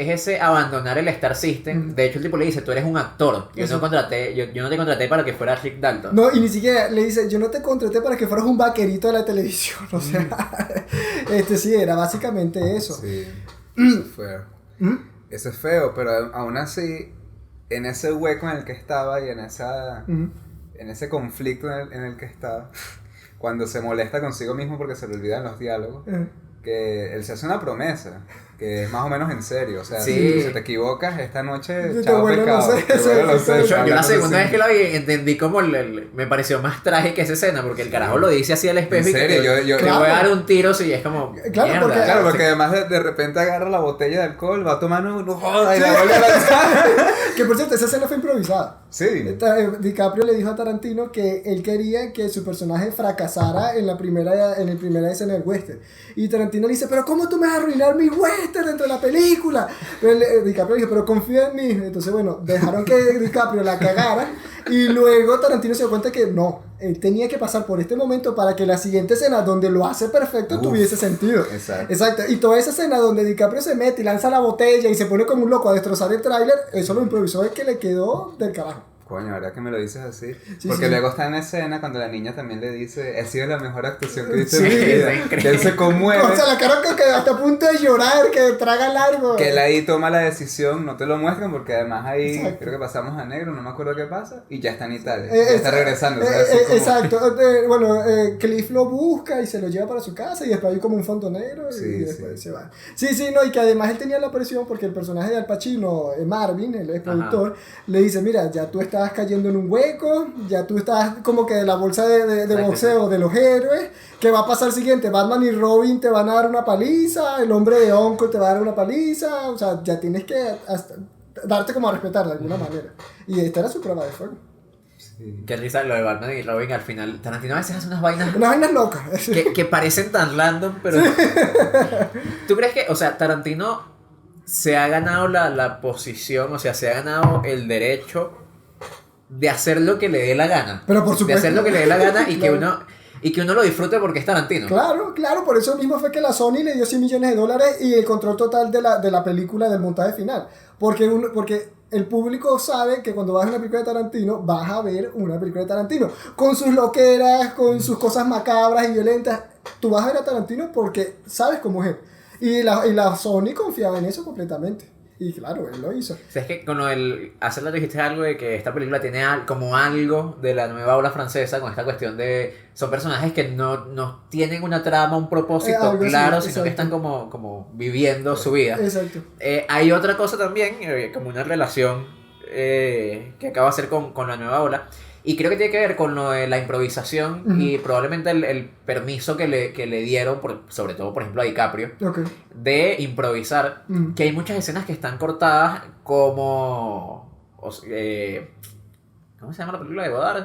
S2: ese abandonar el Star System. De hecho, el tipo le dice, tú eres un actor, yo no te contraté para que fueras Rick Dalton.
S1: No, y ni siquiera le dice, yo no te contraté para que fueras un vaquerito de la televisión. O sea, sí, era básicamente eso.
S3: Sí, eso es feo. Eso es feo, pero aún así, en ese hueco en el que estaba y en ese conflicto en el que estaba, cuando se molesta consigo mismo porque se le olvidan los diálogos, que él se hace una promesa, que es más o menos en serio, o sea,
S2: Sí.
S3: si te equivocas esta noche,
S1: Te
S3: chao
S1: vuelven
S3: pecado,
S1: los
S3: te
S1: sesos,
S3: vuelven los
S1: sí,
S3: sesos.
S2: Yo la
S3: Sí.
S2: segunda vez que la vi entendí como me pareció más trágica esa escena, porque el carajo lo dice así al espejo y
S3: ¿En serio?
S2: que
S3: Yo-
S2: te
S1: Claro.
S2: voy a dar un tiro, si es como
S1: Claro,
S2: mierda.
S1: porque-
S3: Claro, porque además de repente agarra la botella de alcohol, va a tomar no joda y la vuelve a lanzar.
S1: Que por cierto, esa escena fue improvisada.
S3: Sí.
S1: DiCaprio le dijo a Tarantino que él quería que su personaje fracasara en la primera escena del western. Y Tarantino le dice, pero ¿cómo tú me vas a arruinar mi western dentro de la película? Pero DiCaprio le dijo, pero confía en mí. Entonces, bueno, dejaron que DiCaprio la cagara. Y luego Tarantino se dio cuenta que no, él tenía que pasar por este momento para que la siguiente escena donde lo hace perfecto tuviese sentido.
S3: Exacto.
S1: Y toda esa escena donde DiCaprio se mete y lanza la botella y se pone como un loco a destrozar el tráiler, eso lo improvisó, es que le quedó del carajo.
S3: Coño, ¿verdad que me lo dices así?
S1: Sí,
S3: Porque
S1: sí.
S3: luego está en escena cuando la niña también le dice, ha sido la mejor actuación que he visto
S1: Sí,
S3: en mi vida.
S2: es increíble.
S3: Que él se conmueve,
S1: O sea, la cara que hasta a punto de llorar, que traga largo.
S3: que él ahí toma la decisión, no te lo muestran porque además ahí
S1: Exacto.
S3: creo que pasamos a negro, no me acuerdo qué pasa, y ya está en Italia,
S1: Eh,
S3: ya está
S1: ex-
S3: regresando. O sea, así como-
S1: Exacto. Bueno, Cliff lo busca y se lo lleva para su casa y después hay como un fondo negro y
S3: Sí,
S1: después
S3: sí.
S1: se va. Sí, no, y que además él tenía la presión porque el personaje de Al Pacino, Marvin, el ex productor, le dice, mira, ya tú estás cayendo en un hueco, ya tú estás como que de la bolsa de
S2: Exacto.
S1: boxeo de los héroes, ¿qué va a pasar siguiente? Batman y Robin te van a dar una paliza, el hombre de Uncle te va a dar una paliza, o sea, ya tienes que darte como a respetar de alguna manera. Y esta era su prueba de fuego.
S3: Sí.
S2: Qué risa lo de Batman y Robin al final. Tarantino a veces hace unas vainas
S1: Unas vainas locas.
S2: que parecen tan random, pero... ¿Tú crees que, o sea, Tarantino se ha ganado la posición, o sea, se ha ganado el derecho de hacer lo que le dé la gana?
S1: Pero por
S2: De
S1: supuesto.
S2: hacer lo que le dé la gana y
S1: Claro.
S2: que uno lo disfrute porque es Tarantino.
S1: Claro, por eso mismo fue que la Sony le dio $100 millones y el control total de la película, del montaje final. Porque el público sabe que cuando vas a una película de Tarantino, vas a ver una película de Tarantino. Con sus loqueras, con sus cosas macabras y violentas. Tú vas a ver a Tarantino porque sabes cómo es él. Y la Sony confiaba en eso completamente. Y claro, él lo hizo.
S2: O sea, es que con el hacerlo dijiste algo de que esta película tiene como algo de la nueva ola francesa con esta cuestión de... Son personajes que no tienen una trama, un propósito
S1: Algo así,
S2: claro, sino
S1: exacto.
S2: que están como viviendo su vida.
S1: Exacto.
S2: Hay otra cosa también, como una relación que acaba de hacer con la nueva ola. Y creo que tiene que ver con lo de la improvisación
S1: Ujú.
S2: y probablemente el permiso que le dieron, sobre todo por ejemplo a DiCaprio,
S1: Ok.
S2: de improvisar.
S1: Ujú.
S2: Que hay muchas escenas que están cortadas como... ¿cómo se llama la película de Godard?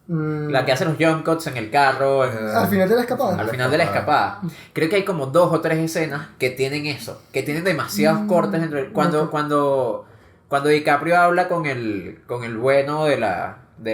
S1: Mm,
S2: La que hace los jump cuts en el carro,
S1: al final de la escapada.
S2: al final de la escapada. Creo que hay como 2 o 3 escenas que tienen eso, que tienen demasiados cortes entre
S1: ok.
S2: cuando DiCaprio habla con el bueno de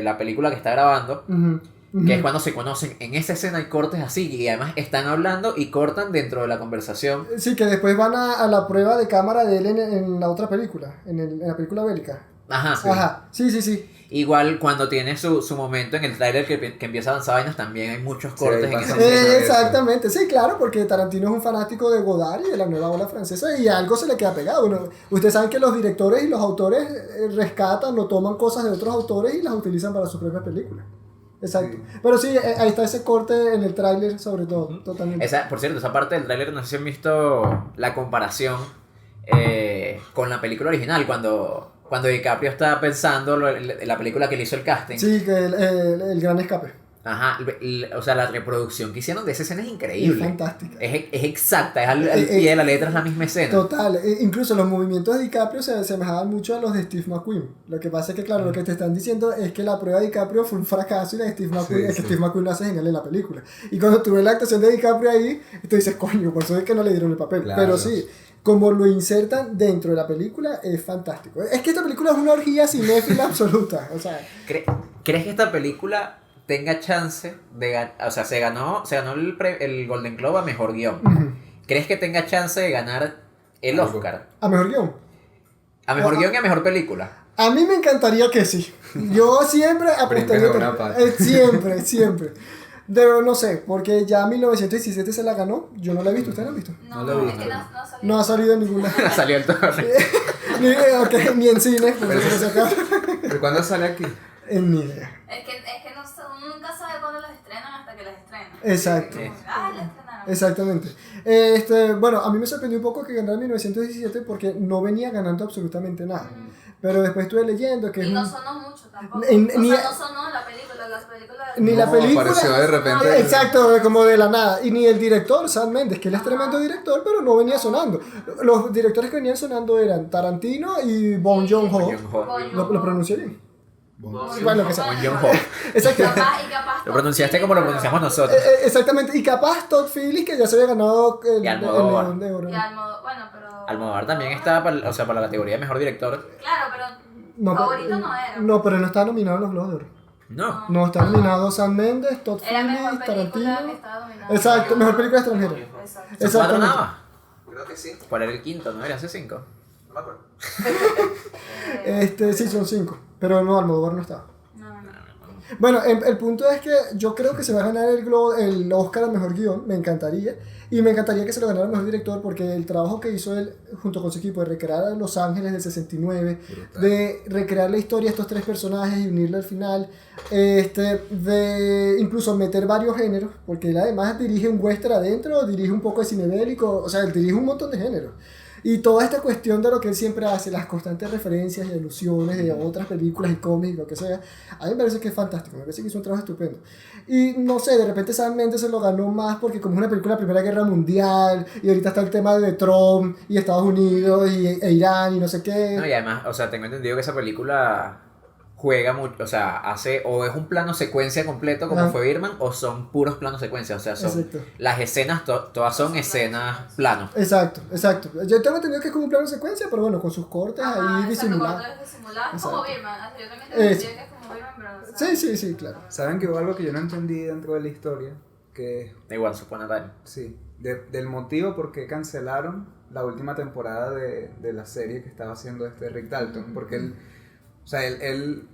S2: la película que está grabando,
S1: Ujú, ujú.
S2: que es cuando se conocen. En esa escena hay cortes así y además están hablando y cortan dentro de la conversación.
S1: Sí, que después van a la prueba de cámara de él en la otra película, en la película bélica.
S2: Ajá.
S1: Ajá, sí.
S2: Igual cuando tiene su momento en el tráiler que empieza a avanzar vainas, también hay muchos cortes
S3: ahí
S2: en
S3: pasa
S2: esa escena.
S1: Exactamente, sí, claro, porque Tarantino es un fanático de Godard y de la nueva ola francesa y algo se le queda pegado. Bueno, ustedes saben que los directores y los autores rescatan o toman cosas de otros autores y las utilizan para sus propias películas. Exacto.
S3: Sí.
S1: Pero sí, ahí está ese corte en el tráiler sobre todo, totalmente.
S2: Por cierto, esa parte del tráiler, no sé si han visto la comparación con la película original, cuando DiCaprio estaba pensando la película que le hizo el casting.
S1: Sí, que el gran escape.
S2: Ajá, o sea, la reproducción que hicieron de esa escena es
S1: Es
S2: increíble.
S1: fantástica.
S2: Es exacta, es al pie de la letra, es la misma escena.
S1: Total, incluso los movimientos de DiCaprio se asemejaban mucho a los de Steve McQueen. Lo que pasa es que, claro, lo que te están diciendo es que la prueba de DiCaprio fue un fracaso y la de Steve McQueen es que
S3: sí.
S1: Steve McQueen lo hace genial en la película. Y cuando tú ves la actuación de DiCaprio ahí, tú dices, coño, por eso es que no le dieron el papel.
S3: Claro.
S1: Pero sí, como lo insertan dentro de la película, es fantástico. Es que esta película es una orgía cinéfila absoluta. O sea,
S2: ¿Crees que esta película tenga chance de ganar? O sea, se ganó el Golden Globe a mejor guión.
S1: ujú.
S2: ¿Crees que tenga chance de ganar el
S3: Algo.
S2: Oscar?
S1: A mejor guión.
S2: A mejor guión y a mejor película.
S1: A mí me encantaría que sí. Yo siempre apostaría.
S3: Brinques de una pata.
S1: Siempre. No sé, porque ya 1917 se la ganó. Yo no la he visto, ¿ustedes la han visto?
S3: No lo he
S4: es
S3: visto.
S4: que no salió.
S1: No ha salido en ninguna.
S2: Salió el torre.
S1: ni en cine, porque eso no se acaba.
S3: ¿Pero cuándo sale aquí?
S1: Ni idea.
S4: Es que no, uno nunca sabe cuándo las estrenan hasta que las estrenan.
S1: Exacto.
S2: Sí.
S4: Ah, las estrenaron.
S1: Exactamente. Bueno, a mí me sorprendió un poco que ganara en 1917 porque no venía ganando absolutamente nada. Pero después estuve leyendo que es
S4: Y no
S1: un-
S4: sonó mucho tampoco.
S1: Ni-
S4: O sea,
S1: ni-
S4: no sonó la película, las películas.
S1: Ni la
S3: No,
S1: película.
S3: apareció de repente.
S1: Exacto, como de la nada. Y ni el director, Sam Mendes, que él es tremendo director, pero no venía sonando. Los directores que venían sonando eran Tarantino y Bong Joon-ho.
S4: Bong
S1: ¿Lo pronuncié bien? Bueno, que sea.
S2: Bong Joon-ho.
S1: Exacto.
S4: Capaz
S2: Lo pronunciaste como lo pronunciamos nosotros.
S1: Exactamente. Y capaz Todd Phillips, que ya se había ganado el
S2: Y Almodóvar.
S1: León de Oro.
S4: Y bueno, pero.
S2: Almodóvar también está para la categoría de mejor director.
S4: Claro, pero.
S1: No,
S4: favorito no era.
S1: No, pero no está nominado en los Globos de Oro.
S2: No.
S1: No, está nominado Sam Mendes, Todd
S4: Era mejor
S1: Phillips,
S4: película que
S1: Tarantino.
S4: estaba dominada.
S1: Exacto, mejor película extranjera.
S4: Exacto.
S2: ¿Son 4 nada más?
S3: Creo que sí.
S2: ¿Cuál era el quinto? ¿No era hace 5?
S3: No me acuerdo.
S1: Sí, son 5. Pero no, Almodóvar no estaba.
S4: No.
S1: Bueno, el punto es que yo creo que se va a ganar el Oscar al mejor guión, me encantaría. Y me encantaría que se lo ganara el mejor director, porque el trabajo que hizo él junto con su equipo de recrear a Los Ángeles del 69,
S3: Brutal.
S1: de recrear la historia de estos 3 personajes y unirla al final, de incluso meter varios géneros, porque él además dirige un western adentro, dirige un poco de cine bélico, o sea, él dirige un montón de géneros. Y toda esta cuestión de lo que él siempre hace, las constantes referencias y alusiones de otras películas y cómics, lo que sea, a mí me parece que es fantástico, me parece que hizo un trabajo estupendo. Y no sé, de repente Sam Mendes se lo ganó más porque como es una película de la Primera Guerra Mundial, y ahorita está el tema de Trump, y Estados Unidos, e Irán, y no sé qué.
S2: No, y además, o sea, tengo entendido que esa película juega mucho, o sea, hace, o es un plano secuencia completo como fue Birdman, o son puros planos secuencia, o sea, son
S1: Exacto.
S2: las escenas, todas son escenas plano.
S1: Exacto. Yo tengo entendido que es como un plano secuencia, pero bueno, con sus cortes ahí disimulados.
S4: Disimulados como
S1: Exacto.
S4: Birman. Yo también te decía que es como Birman, pero no sé.
S1: Sí, claro.
S3: ¿Saben que hubo algo que yo no entendí dentro de la historia? Que
S2: Igual, supone tal.
S3: sí, del motivo por qué cancelaron la última temporada de la serie que estaba haciendo Rick Dalton. Porque él, o sea, él,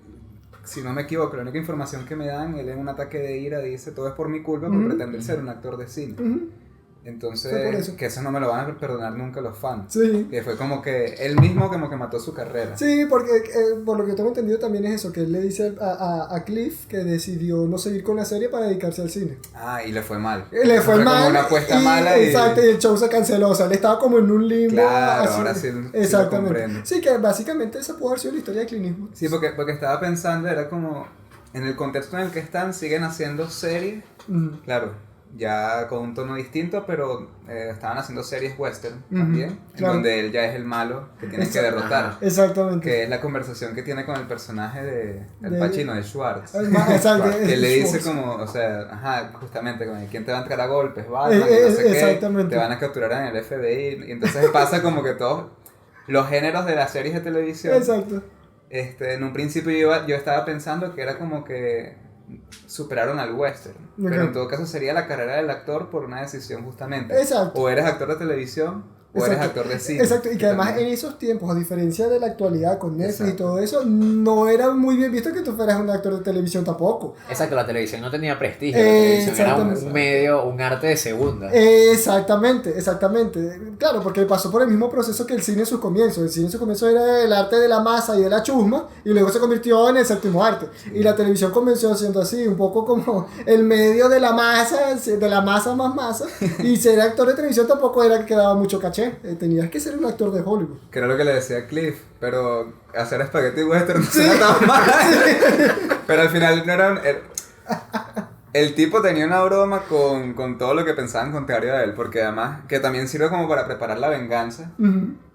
S3: si no me equivoco, la única información que me dan, él en un ataque de ira dice: todo es por mi culpa por pretender ser un actor de cine.
S1: Fue por
S3: Entonces,
S1: eso.
S3: que eso no me lo van a perdonar nunca los fans.
S1: Sí.
S3: Que fue como que él mismo como que mató su carrera.
S1: Sí, porque por lo que tengo entendido también es eso, que él le dice a Cliff que decidió no seguir con la serie para dedicarse al cine.
S3: Ah, y le fue mal.
S1: Le fue mal.
S3: Como una apuesta mala y...
S1: Exacto, y el show se canceló, o sea, él estaba como en un limbo.
S3: Claro,
S1: así.
S3: ahora sí lo
S1: Exactamente.
S3: comprendo.
S1: Sí, que básicamente esa pudo haber sido la historia de Clint Eastwood.
S3: Sí, porque estaba pensando, era como, en el contexto en el que están, siguen haciendo series, claro, ya con un tono distinto, pero estaban haciendo series western también,
S1: claro.
S3: en donde él ya es el malo que tienen que
S1: Exacto.
S3: derrotar.
S1: Exactamente.
S3: Que es la conversación que tiene con el personaje de El Pacino, de Schwartz.
S1: Exacto.
S3: Que le dice
S1: Schwartz.
S3: como, o sea, ajá, justamente, como, ¿quién te va a entrar a golpes? Batman, y no sé qué,
S1: exactamente.
S3: te van a capturar en el FBI, y entonces pasa como que todos los géneros de las series de televisión.
S1: Exacto.
S3: En un principio yo estaba pensando que era como que superaron al western, pero en todo caso sería la carrera del actor por una decisión justamente.
S1: Exacto.
S3: O eres actor de televisión o eres actor de cine.
S1: Exacto, y que además
S3: también.
S1: en esos tiempos, a diferencia de la actualidad con Netflix y
S3: Exacto.
S1: todo eso, no era muy bien visto que tú fueras un actor de televisión tampoco.
S2: Exacto, la televisión no tenía prestigio, la televisión era
S1: Exactamente.
S2: un medio, un arte de segunda.
S1: Exactamente. Claro, porque pasó por el mismo proceso que el cine en sus comienzos. El cine en sus comienzos era el arte de la masa y de la chusma, y luego se convirtió en el séptimo arte. Y la televisión comenzó siendo así, un poco como el medio de la masa más masa. Y ser actor de televisión tampoco era que daba mucho caché. Tenías que ser un actor de Hollywood.
S3: Que era lo que le decía a Cliff, pero hacer espagueti western no suena tan mal. Pero al final no era el tipo tenía una broma con todo lo que pensaban contrario a él, porque además, que también sirve como para preparar la venganza.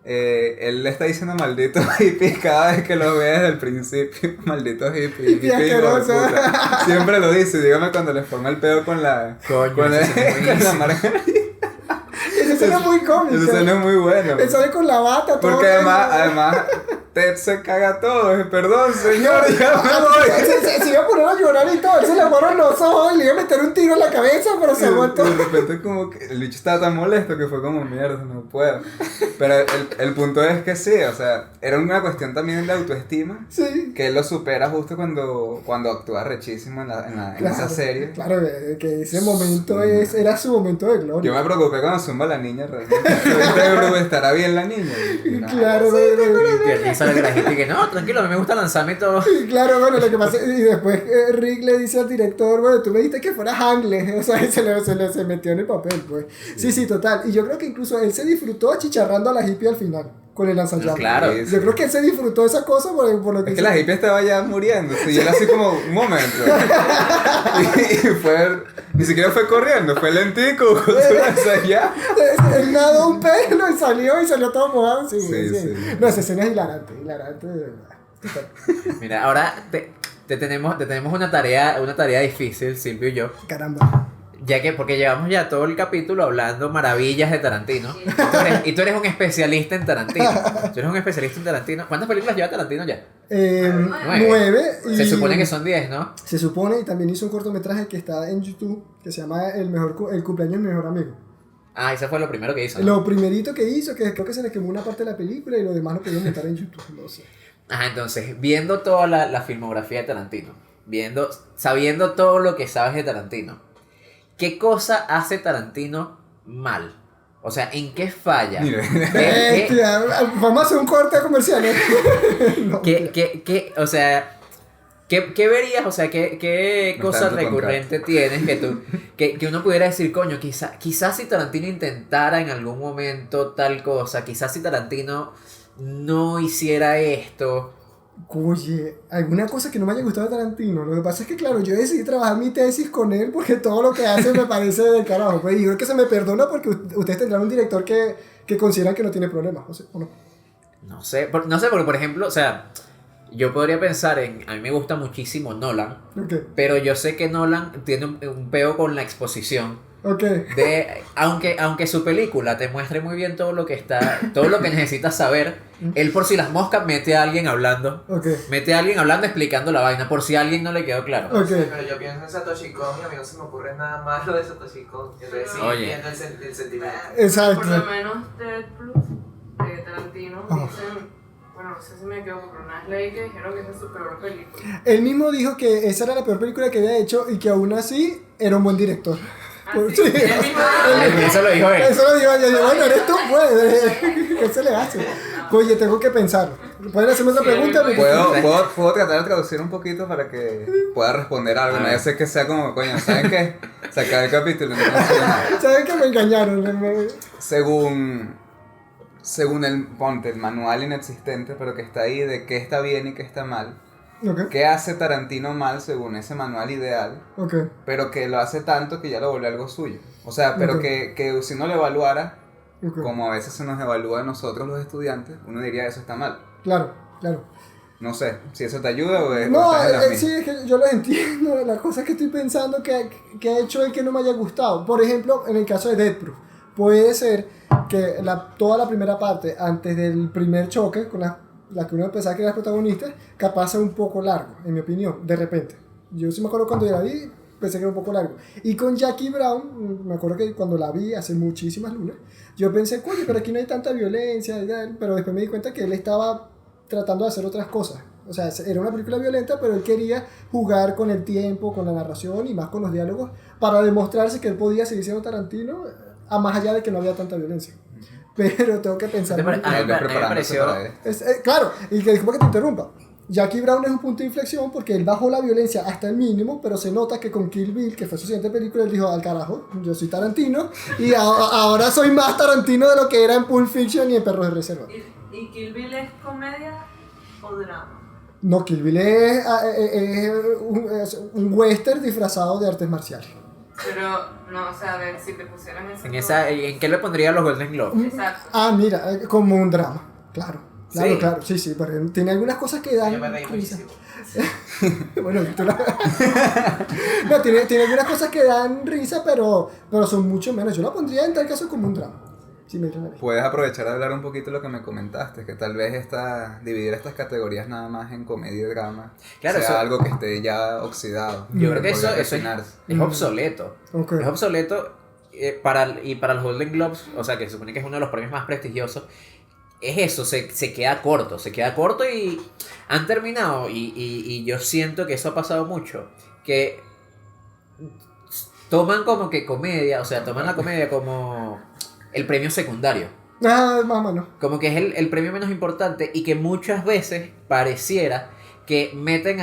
S3: Él le está diciendo malditos hippies cada vez que lo ve desde el principio. Malditos hippies.
S1: Hippie asqueroso.
S3: hijo de puta. Siempre lo dice, dígame cuando les ponga el pedo con la...
S2: Coño,
S3: con
S2: eso sí es
S3: con la
S2: buenísimo.
S3: margarita.
S1: Esa escena es muy cómica.
S3: Eso suena muy bueno.
S1: Él sale con la bata, todo.
S3: Porque además Ted se caga todo. Perdón, señor, ya me voy.
S1: Se iba a poner a llorar y todo. Él se le fueron los ojos y le iba a meter un tiro en la cabeza, pero se aguantó.
S3: De repente como que el bicho estaba tan molesto que fue como mierda, no puedo. Pero el punto es que sí, o sea, era una cuestión también de autoestima.
S1: Sí.
S3: Que él lo supera justo cuando actúa rechísimo en esa serie.
S1: Claro, que ese momento era su momento de gloria.
S3: Yo me preocupé cuando zumba la niña realmente. ¿Estará bien la niña? Y no.
S1: Claro,
S2: Y aquí sale el garajito y que no, tranquilo, a mí me gusta lanzarme todo.
S1: claro, bueno, lo que pasa y después Rick le dice al director, bueno, tú me dijiste que fuera Hangle, o sea, se metió en el papel, pues. Sí, total. Y yo creo que incluso él se disfrutó achicharrando a la hippie al final, con el lanzallamas.
S2: Claro.
S3: Sí, sí.
S1: Yo creo que él se disfrutó de esa cosa por lo que
S3: Es que la hippie estaba ya muriendo, y él así como, un momento. Y fue, ni siquiera fue corriendo, fue lentico, ya.
S1: Él nadó un pelo y salió todo mojado. Sí.
S3: Sí.
S1: No, esa escena es hilarante de verdad.
S2: Mira, ahora te tenemos una tarea difícil, Silvio y yo.
S1: Caramba.
S2: Ya que, porque llevamos ya todo el capítulo hablando maravillas de Tarantino. Y tú eres un especialista en Tarantino. ¿Cuántas películas lleva Tarantino ya?
S1: 9.
S2: Se supone que son 10, ¿no?
S1: Se supone, y también hizo un cortometraje que está en YouTube, que se llama El cumpleaños de mi mejor amigo.
S2: Ah, ese fue lo primero que hizo, ¿no?
S1: Lo primerito que hizo, que creo que se le quemó una parte de la película y lo demás lo pudieron montar en YouTube, no sé.
S2: Ajá, entonces, viendo toda la filmografía de Tarantino, sabiendo todo lo que sabes de Tarantino, ¿qué cosa hace Tarantino mal? O sea, ¿en qué falla?
S3: Mire.
S1: Bestia, vamos a hacer un corte comercial, ¿eh? No,
S2: O sea, ¿qué verías? O sea, ¿qué
S3: No
S2: cosa
S3: está en tu
S2: recurrente tienes que uno pudiera decir, coño, quizás si Tarantino intentara en algún momento tal cosa, quizás si Tarantino no hiciera esto?
S1: Oye, alguna cosa que no me haya gustado de Tarantino. Lo que pasa es que, claro, yo decidí trabajar mi tesis con él porque todo lo que hace me parece del carajo. Pues, y creo que se me perdona porque ustedes tendrán un director que consideran que no tiene problemas. ¿O no?
S2: No sé, porque por ejemplo, o sea, yo podría pensar a mí me gusta muchísimo Nolan,
S1: Ok,
S2: pero yo sé que Nolan tiene un peo con la exposición.
S1: ok.
S2: Aunque su película te muestre muy bien todo lo que necesitas saber, él por si las moscas mete a alguien hablando.
S1: Ok,
S2: Explicando la vaina, por si a alguien no le quedó claro.
S1: ok.
S5: Sí, pero yo pienso en Satoshi Kon y a mí no se me ocurre nada malo de Satoshi Kon. Entonces sí,
S2: Oye.
S5: entiendo el sentimiento.
S1: Exacto.
S6: Por lo menos Dead Proof de Tarantino
S1: Oh.
S6: dicen, bueno, no sé si me equivoco, pero una vez leí que dijeron que esa es su peor película.
S1: Él mismo dijo que esa era la peor película que había hecho y que aún así era un buen director.
S6: Ah,
S1: Pues,
S6: sí,
S1: sí,
S6: él mismo
S2: Eso lo dijo él.
S1: eso lo digo yo, bueno, eres tú, pues. ¿Qué se le hace? Oye, tengo que pensar. ¿Pueden hacerme otra
S6: Sí,
S1: pregunta?
S6: muy
S3: ¿Puedo tratar de traducir un poquito para que pueda responder algo? No, yo sé que sea como, coño, ¿saben qué? Sacar el capítulo y no funciona.
S1: ¿Saben que me engañaron?
S3: Según el manual inexistente, pero que está ahí de qué está bien y qué está mal.
S1: Ok,
S3: ¿Qué hace Tarantino mal según ese manual ideal?
S1: ok.
S3: Pero que lo hace tanto que ya lo volvió algo suyo. O sea, pero
S1: Ok.
S3: que si uno lo evaluara,
S1: Ok.
S3: como a veces se nos evalúa a nosotros los estudiantes, uno diría eso está mal.
S1: Claro, claro.
S3: No sé, si eso te ayuda o
S1: No,
S3: estás en las
S1: sí,
S3: mismas.
S1: es que yo lo entiendo, las cosas que estoy pensando que ha hecho él que no me haya gustado. Por ejemplo, en el caso de Death Proof, puede ser que toda la primera parte, antes del primer choque, con la que uno pensaba que era el protagonista, capaz sea un poco largo, en mi opinión, de repente. Yo sí me acuerdo cuando yo la vi, pensé que era un poco largo. Y con Jackie Brown, me acuerdo que cuando la vi hace muchísimas lunas, yo pensé, coño, pero aquí no hay tanta violencia, pero después me di cuenta que él estaba tratando de hacer otras cosas. O sea, era una película violenta, pero él quería jugar con el tiempo, con la narración y más con los diálogos para demostrarse que él podía seguir siendo Tarantino, a más allá de que no había tanta violencia. Pero tengo que pensar.
S2: ¿Te pare-
S1: mucho.
S2: Ah,
S3: Él
S2: me
S3: preparándose
S2: pareció-
S3: para esto.
S1: Claro, y que disculpa que te interrumpa. Jackie Brown es un punto de inflexión porque él bajó la violencia hasta el mínimo, pero se nota que con Kill Bill, que fue su siguiente película, él dijo, al carajo, yo soy Tarantino, y ahora soy más Tarantino de lo que era en Pulp Fiction y en Perros de Reserva.
S6: ¿Y Kill Bill es comedia o drama?
S1: No, Kill Bill es un western disfrazado de artes marciales.
S6: Pero, no, o sea, a ver, si te pusieran
S2: ¿En qué le pondría los Golden Globes?
S6: Exacto.
S1: Ah, mira, como un drama, claro. Claro,
S2: Sí.
S1: claro, sí, pero tiene algunas cosas que dan
S5: Yo me reí
S1: risa.
S5: muchísimo.
S1: Bueno, no, tiene algunas cosas que dan risa, pero son mucho menos. Yo la pondría en tal caso como un drama. Sí, me entiendes.
S3: Puedes aprovechar de hablar un poquito de lo que me comentaste, que tal vez dividir estas categorías nada más en comedia y drama
S2: Claro,
S3: sea
S2: eso-
S3: algo que esté ya oxidado.
S2: Yo creo que
S3: podría
S2: eso
S3: refinarse.
S2: es obsoleto.
S1: Ok.
S2: Es obsoleto para los Golden Globes, o sea, que se supone que es uno de los premios más prestigiosos. Es eso, se queda corto y han terminado, y yo siento que eso ha pasado mucho, que toman como que comedia, o sea, toman la comedia como el premio secundario.
S1: Ah, más o menos.
S2: Como que es el premio menos importante y que muchas veces pareciera que meten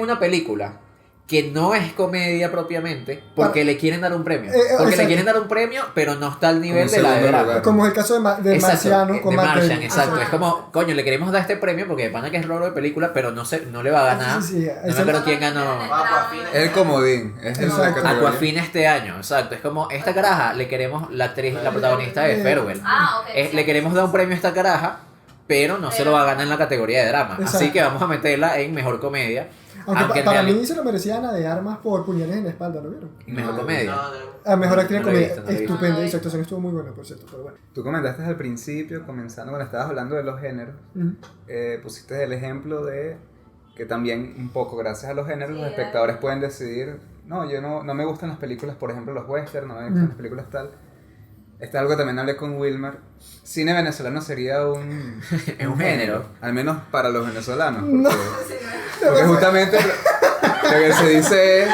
S2: una película que no es comedia propiamente porque le quieren dar un premio. Porque
S1: exacto.
S2: le quieren dar un premio, pero no está al nivel
S3: Como
S2: de la de
S3: segundo
S2: drama.
S3: lugar.
S1: Como es el caso de
S2: Exacto,
S1: Marciano con
S2: de
S1: Matt
S2: Martian,
S1: Damon.
S2: exacto.
S6: Ajá.
S2: Es como, coño, le queremos dar este premio porque de pana que es rolo de película, pero no le va a ganar.
S1: Sí,
S2: No me
S1: ese-
S2: acuerdo quién ganó.
S3: Es el comodín, es el
S1: Exacto.
S3: de categoría.
S2: Aquafina este año, exacto. Es como, esta caraja le queremos, la protagonista de Farewell.
S4: Ah, ok.
S2: Le queremos dar un premio a esta caraja, pero no se lo va a ganar en la categoría de drama.
S1: Exacto.
S2: Así que vamos a meterla en mejor comedia.
S1: Aunque
S2: en
S1: para
S2: reali-
S1: mí se lo merecía Ana de Armas por Puñales en la Espalda, ¿lo vieron?
S2: Mejor
S3: No,
S2: comedia.
S1: A mejor actriz en
S2: No lo he
S1: comedia.
S2: visto, no lo he visto.
S1: Estupenda, y su actuación estuvo muy buena, por cierto, pero bueno.
S3: Tú comentaste al principio, comenzando cuando estabas hablando de los géneros,
S1: Ujú.
S3: pusiste el ejemplo de que también un poco gracias a los géneros
S4: Sí,
S3: los espectadores pueden decidir, no, yo no me gustan las películas, por ejemplo los western, no me gustan las películas tal. algo también hablé con Wilmar. Cine venezolano sería un
S2: género.
S3: Al menos para los venezolanos.
S1: No.
S3: Porque justamente lo que se dice es,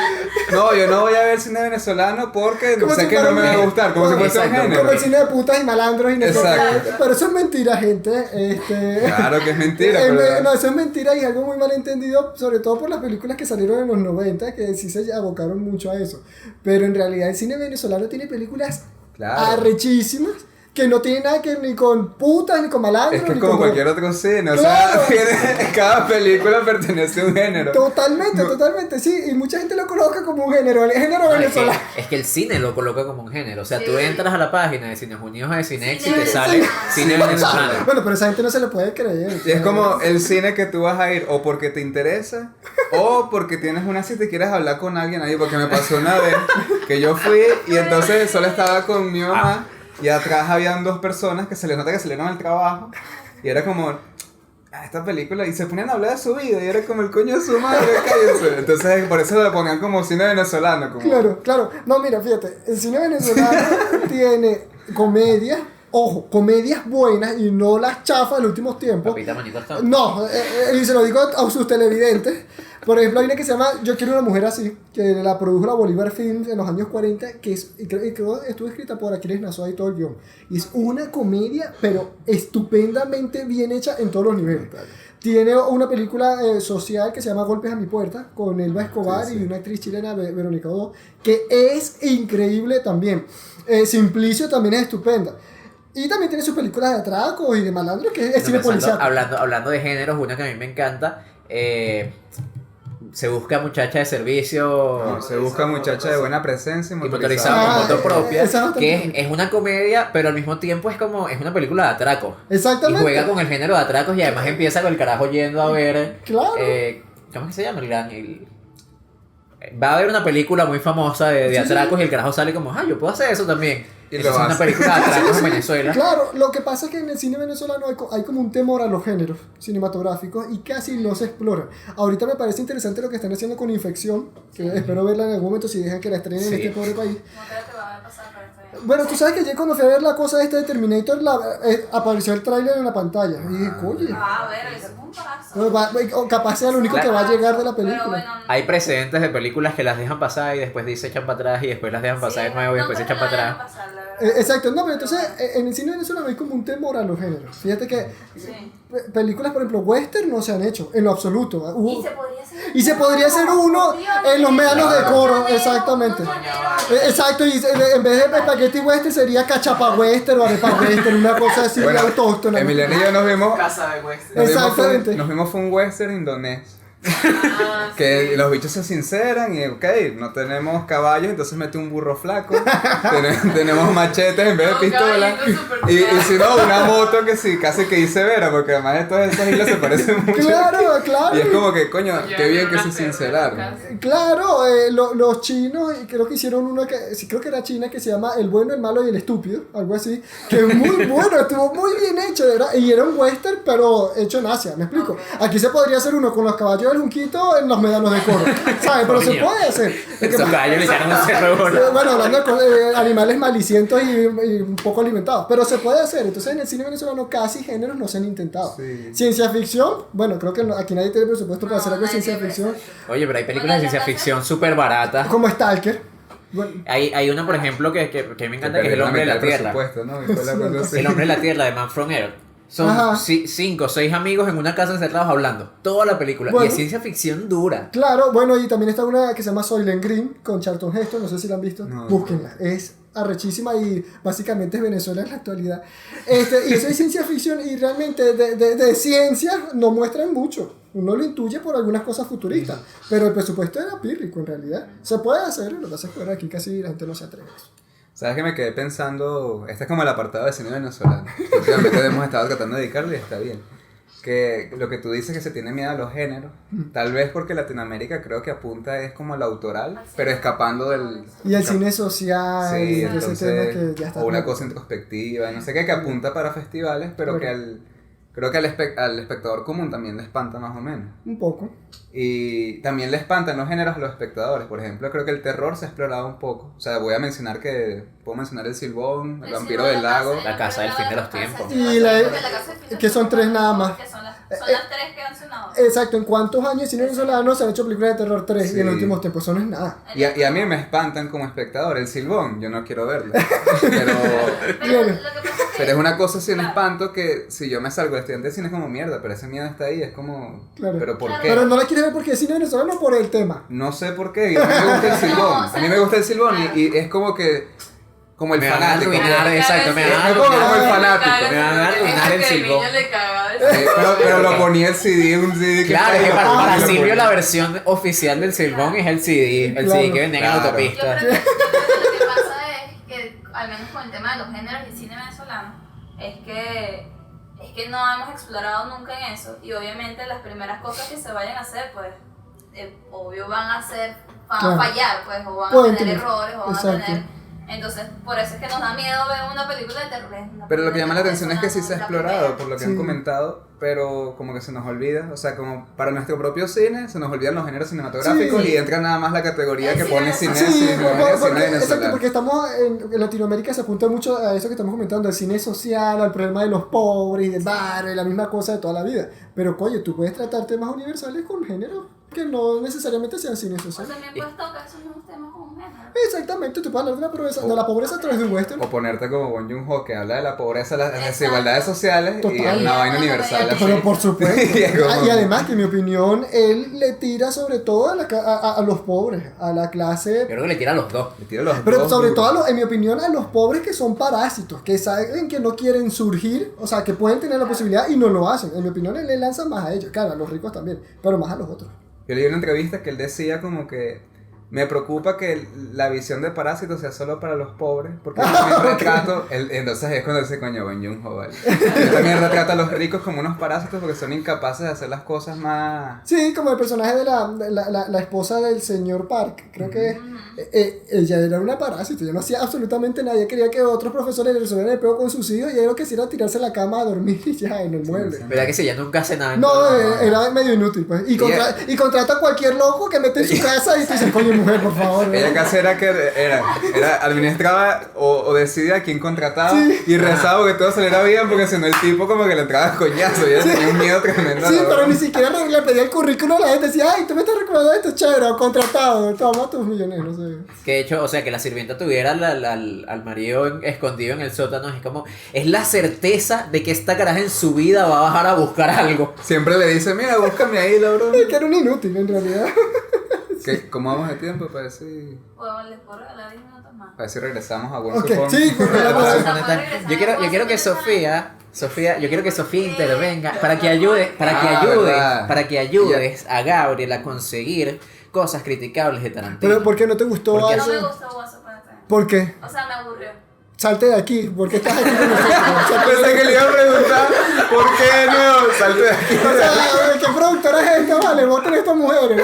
S3: no, yo no voy a ver cine venezolano porque
S1: Como
S3: sé
S1: si
S3: que
S1: fuera
S3: no me va a
S1: un-
S3: gustar, como si fuese un
S2: Exacto.
S3: género.
S1: Como el cine de putas y malandros y no sé
S3: Exacto.
S1: qué. Pero eso es mentira, gente.
S3: Claro que es mentira,
S1: No, eso es mentira y es algo muy mal entendido, sobre todo por las películas que salieron en los 90, que sí se abocaron mucho a eso. Pero en realidad el cine venezolano tiene películas
S3: Claro.
S1: arrechísimas que no tienen nada que ver ni con putas, ni con malandros,
S3: Es que es
S1: ni
S3: como
S1: con...
S3: cualquier otro cine, o
S1: Claro.
S3: sea, cada película pertenece a un género.
S1: Totalmente, sí. Y mucha gente lo coloca como un género, el género
S2: No,
S1: venezolano.
S2: es que el cine lo coloca como un género. O sea,
S4: Sí.
S2: tú entras a la página de Cines Unidos o de Cinex y
S4: Cine
S2: te sale
S4: venezolano.
S2: cine venezolano.
S1: Bueno, pero esa gente no se le puede creer.
S3: Y es como el cine que tú vas a ir o porque te interesa o porque tienes una cita y quieres hablar con alguien ahí. Porque me pasó una vez que yo fui y entonces solo estaba con mi mamá y atrás habían dos personas que se les nota que salieron al trabajo y era como, esta película, y se ponían a hablar de su vida y era como el coño de su madre, cállense. Entonces por eso lo ponían como cine venezolano. Como,
S1: Claro. No, mira, fíjate, el cine venezolano tiene comedias, ojo, comedias buenas y no las chafas de los últimos tiempos.
S2: Papita manito al top.
S1: No, y se lo digo a sus televidentes. Por ejemplo, hay una que se llama Yo quiero una mujer así, que la produjo la Bolívar Films en los años 40, que es, y creo estuvo escrita por Aquiles Nazoa y todo el guión. Y es una comedia, pero estupendamente bien hecha en todos los niveles. Tiene una película social que se llama Golpes a mi puerta, con Elba Escobar y una actriz chilena, Verónica Odó, que es increíble también. Simplicio también es estupenda. Y también tiene sus películas de atracos y de malandros, que es cine policial.
S2: Hablando de géneros, una que a mí me encanta. Se busca muchacha de servicio.
S3: No, se busca muchacha de buena presencia y
S2: Y
S3: motorizada.
S2: motorizado con
S1: Ah,
S2: moto propia,
S1: esa es bastante
S2: que
S1: buena.
S2: es una comedia, pero al mismo tiempo es una película de atracos. Y
S1: Exactamente.
S2: juega con el género de atracos y además empieza con el carajo yendo a ver.
S1: Claro.
S2: ¿Cómo es que se llama? Va a haber una película muy famosa de atracos y el carajo sale como, yo puedo hacer eso también.
S3: Y
S2: Esa
S3: lo
S2: es una
S3: hace.
S2: película de atracos en Venezuela.
S1: Claro, lo que pasa es que en el cine venezolano hay como un temor a los géneros cinematográficos y casi no se exploran. Ahorita me parece interesante lo que están haciendo con Infección, que espero verla en algún momento si dejan que la estrenen
S2: Sí.
S1: en este pobre país.
S4: No creo que va a pasar, pero está bien.
S1: Bueno, tú sabes que yo cuando fui a ver la cosa esta de Terminator, apareció el tráiler en la pantalla. Y dije, oye,
S4: A ver, eso es un paso.
S1: o capaz sea lo único que va a llegar de la película.
S4: Pero bueno,
S2: Hay precedentes de películas que las dejan pasar y después se echan para atrás y después las dejan pasar de nuevo y después se echan para atrás.
S1: Exacto, no, pero entonces en el cine venezolano hay como un temor a los géneros. Fíjate que
S4: Sí.
S1: películas, por ejemplo, western no se han hecho, en lo absoluto.
S4: Y se podría hacer
S1: uno en los médanos de coro,
S4: Montonero,
S1: exactamente.
S4: montonero.
S1: Exacto, y en vez de espagueti western sería cachapa western o arepa western, una cosa así
S3: Bueno,
S1: autóctona.
S3: Emiliano y yo nos vimos.
S5: Casa de western.
S1: Exactamente.
S3: Nos vimos fue un western indonés.
S6: Ah,
S3: Que
S6: sí.
S3: los bichos se sinceran y ok, no tenemos caballos, entonces mete un burro flaco. Tenemos machetes en vez de
S6: No,
S3: pistola.
S6: caballito súper
S3: Y
S6: flaco.
S3: si no, una moto que sí, casi que hice vera, porque además de todas esas islas se parecen mucho.
S1: Claro.
S3: Y es como que, coño,
S6: Ya
S3: qué bien
S6: vieron
S3: que
S6: una
S3: se
S6: perra
S3: sinceraron.
S6: en casa.
S1: Claro, los chinos, y creo que hicieron uno que, sí, creo que era China, que se llama El bueno, el malo y el estúpido, algo así, que es muy bueno, estuvo muy bien hecho, ¿verdad? Y era un western, pero hecho en Asia, ¿me explico? Aquí se podría hacer uno con los caballos del Junquito en los médanos de coro, ¿sabes? Pero se
S2: Coño.
S1: puede hacer. Es que-
S2: Esos caballos le echaron un cerro de bola.
S1: Bueno, hablando de animales malicientos y un poco alimentados, pero se puede hacer. Entonces en el cine venezolano casi géneros no se han intentado.
S3: Sí.
S1: Ciencia ficción, bueno, creo que aquí nadie tiene presupuesto para
S4: No,
S1: hacer algo de
S4: nadie
S1: ciencia
S4: tiene
S1: ficción,
S4: presupuesto.
S2: Oye, pero hay películas de ciencia ficción súper baratas.
S1: como Stalker. Bueno,
S2: Hay una, por ejemplo, que me encanta, que es El hombre de la tierra.
S3: ¿No? Y fue la cosa así.
S2: El hombre de la tierra de Man from Earth. Son
S1: Ajá.
S2: 5 o 6 amigos en una casa encerrados hablando. Toda la película.
S1: Bueno.
S2: Y es ciencia ficción dura.
S1: claro, bueno, y también está una que se llama Soylent Green con Charlton Heston, no sé si la han visto.
S3: No.
S1: Búsquenla, es arrechísima y básicamente es Venezuela en la actualidad. Y eso es ciencia ficción y realmente de ciencia no muestran mucho. Uno lo intuye por algunas cosas futuristas, pero el presupuesto era pírrico en realidad. Se puede hacer, lo que pasa es que aquí casi la gente no se atreve a eso.
S3: ¿Sabes que me quedé pensando? Este es como el apartado de cine venezolano. Últimamente hemos estado tratando de dedicarle y está bien. Que lo que tú dices que se tiene miedo a los géneros, tal vez porque Latinoamérica creo que apunta es como al autoral, pero escapando del...
S1: Y el cine social,
S3: Sí,
S1: y ese tema
S3: entonces,
S1: que ya está.
S3: o una cosa introspectiva, no sé qué, que apunta para festivales, pero que al creo que al espectador común también le espanta más o menos.
S1: Un poco.
S3: Y también le espantan los géneros a los espectadores. Por ejemplo, creo que el terror se ha explorado un poco. O sea, puedo mencionar el Silbón, el vampiro del lago.
S2: La casa del fin de los tiempos.
S1: Y que son 3 nada más.
S4: Son las 3 que han sonado.
S1: Exacto, ¿en cuántos años de cine venezolano se han hecho películas de terror 3
S3: Sí.
S1: y en los últimos tiempos? Eso no es nada.
S3: Y a mí me espantan como espectador. El Silbón, yo no quiero verlo. Pero
S4: Pero lo que pasa es
S3: Pero es una cosa así, un espanto que si yo me salgo de estudiante de cine es como mierda, pero ese miedo está ahí, es como...
S1: Claro.
S3: ¿Pero por
S4: Claro.
S3: qué?
S1: Pero no la quieres ver porque es cine venezolano por el tema.
S3: No sé por qué, a mí me gusta el silbón, a mí me gusta el silbón y es como que... Como el
S2: Me van a
S3: fanático.
S2: arruinar, exacto, me van a
S3: Es como el
S2: arruinar.
S3: fanático.
S2: Me van a arruinar el silbón.
S6: Le cagaba de
S3: Pero lo ponía el CD, un CD que...
S2: Claro, es que para
S3: lo
S2: Silvio
S3: ponía.
S2: la versión oficial del Silbón es el CD, el
S1: Claro.
S2: CD que venden en la
S3: Claro.
S4: Yo
S2: autopista.
S4: creo que lo que pasa es que, al menos con el tema de los géneros y cine venezolano, es que no hemos explorado nunca en eso. Y obviamente las primeras cosas que se vayan a hacer, pues, obvio van a
S1: Claro.
S4: fallar, pues, o van
S1: Pueden
S4: a tener
S1: tener.
S4: errores, o van
S1: Exacto.
S4: a tener... Entonces, por eso es que nos da miedo ver una película de terror.
S3: Pero lo que llama la atención es que sí se ha explorado, por lo que
S1: Sí.
S3: han comentado, pero como que se nos olvida, o sea, como para nuestro propio cine se nos olvidan los géneros cinematográficos
S1: Sí.
S3: y entra nada más la categoría
S4: El
S3: que
S4: cine
S3: pone
S4: venezolano.
S3: cine,
S1: Sí,
S3: cine
S1: exacto,
S3: venezolano.
S1: porque estamos en Latinoamérica, se apunta mucho a eso que estamos comentando, al cine social, al problema de los pobres, del barrio, la misma cosa de toda la vida. Pero, coño, tú puedes tratar temas universales con géneros que no necesariamente sean cine
S4: O
S1: social.
S4: también puedes tocar esos mismos temas con un género.
S1: Exactamente, tú puedes hablar de la pobreza a través de un western.
S3: O ponerte como Bong Joon-ho que habla de la pobreza, las
S4: Exacto.
S3: desigualdades sociales y
S1: Total.
S3: es una vaina universal. así.
S1: Pero por supuesto.
S3: Y es como-
S1: Y además que en mi opinión, él le tira sobre todo a los pobres, a la clase.
S2: Yo creo que le tira a los dos.
S3: Le tira los
S1: Pero
S3: dos
S1: sobre
S3: duros.
S1: todo, en mi opinión, a los pobres que son parásitos, que saben que no quieren surgir, o sea, que pueden tener la posibilidad y no lo hacen. En mi opinión, él le lanza más a ellos, claro, a los ricos también, pero más a los otros.
S3: Yo leí una entrevista que él decía como que me preocupa que la visión de Parásito sea solo para los pobres, porque yo también retrato, entonces es cuando dice coño, Bong Joon-ho, ¿vale? Yo también retrato a los ricos como unos parásitos porque son incapaces de hacer las cosas más...
S1: Sí, como el personaje de la esposa del señor Park, creo que ella era una parásito, ella no hacía absolutamente nada, ella quería que otros profesores le resolvieran el peo con sus hijos y ella lo que hacía era tirarse en la cama a dormir y ya en el mueble.
S3: sí.
S2: ¿Verdad que si ella nunca hace nada?
S1: No, era medio inútil, pues. Y contrata a cualquier loco que mete en su casa y te dice, coño, mujer, por favor.
S3: Ella casi era que administraba o decidía a quién contrataba
S1: Sí.
S3: y rezaba porque todo saliera bien porque si no el tipo como que le entraba coñazo y ella tenía un miedo tremendo.
S1: Sí,
S3: ¿no?
S1: pero ni siquiera le pedía el currículum a la gente, decía, ay, tú me estás recordando de esto, chévere, o contratado, toma tus millones, no sé.
S2: Que de hecho, o sea, que la sirvienta tuviera al marido escondido en el sótano es como, es la certeza de que esta caraja en su vida va a bajar a buscar algo.
S3: Siempre le dice, mira, búscame ahí, Lauro.
S1: Es que era un inútil, en realidad.
S3: ¿Cómo vamos de tiempo? Para ver si
S4: Les puedo regalar 10 minutos más.
S3: regresamos a One
S1: Ok,
S3: Upon-
S1: sí, porque la
S2: Vamos a
S1: cosa-
S2: conectar. Yo quiero que Sofía, yo quiero que Sofía intervenga para que ayude,
S3: verdad.
S2: para que ayudes a Gabriel a conseguir cosas criticables de Tarantino.
S1: Pero ¿por qué no te gustó
S2: ¿Por qué?
S4: No me
S1: algo?
S4: gustó WhatsApp para atrás.
S1: ¿Por qué?
S4: O sea, me aburrió.
S1: Salte de aquí, ¿por qué estás aquí con nosotros?
S3: Pensé que le iba a preguntar ¿por qué no? Salte de aquí.
S1: O sea, ¿qué productora es esta? Vale, voten estas mujeres.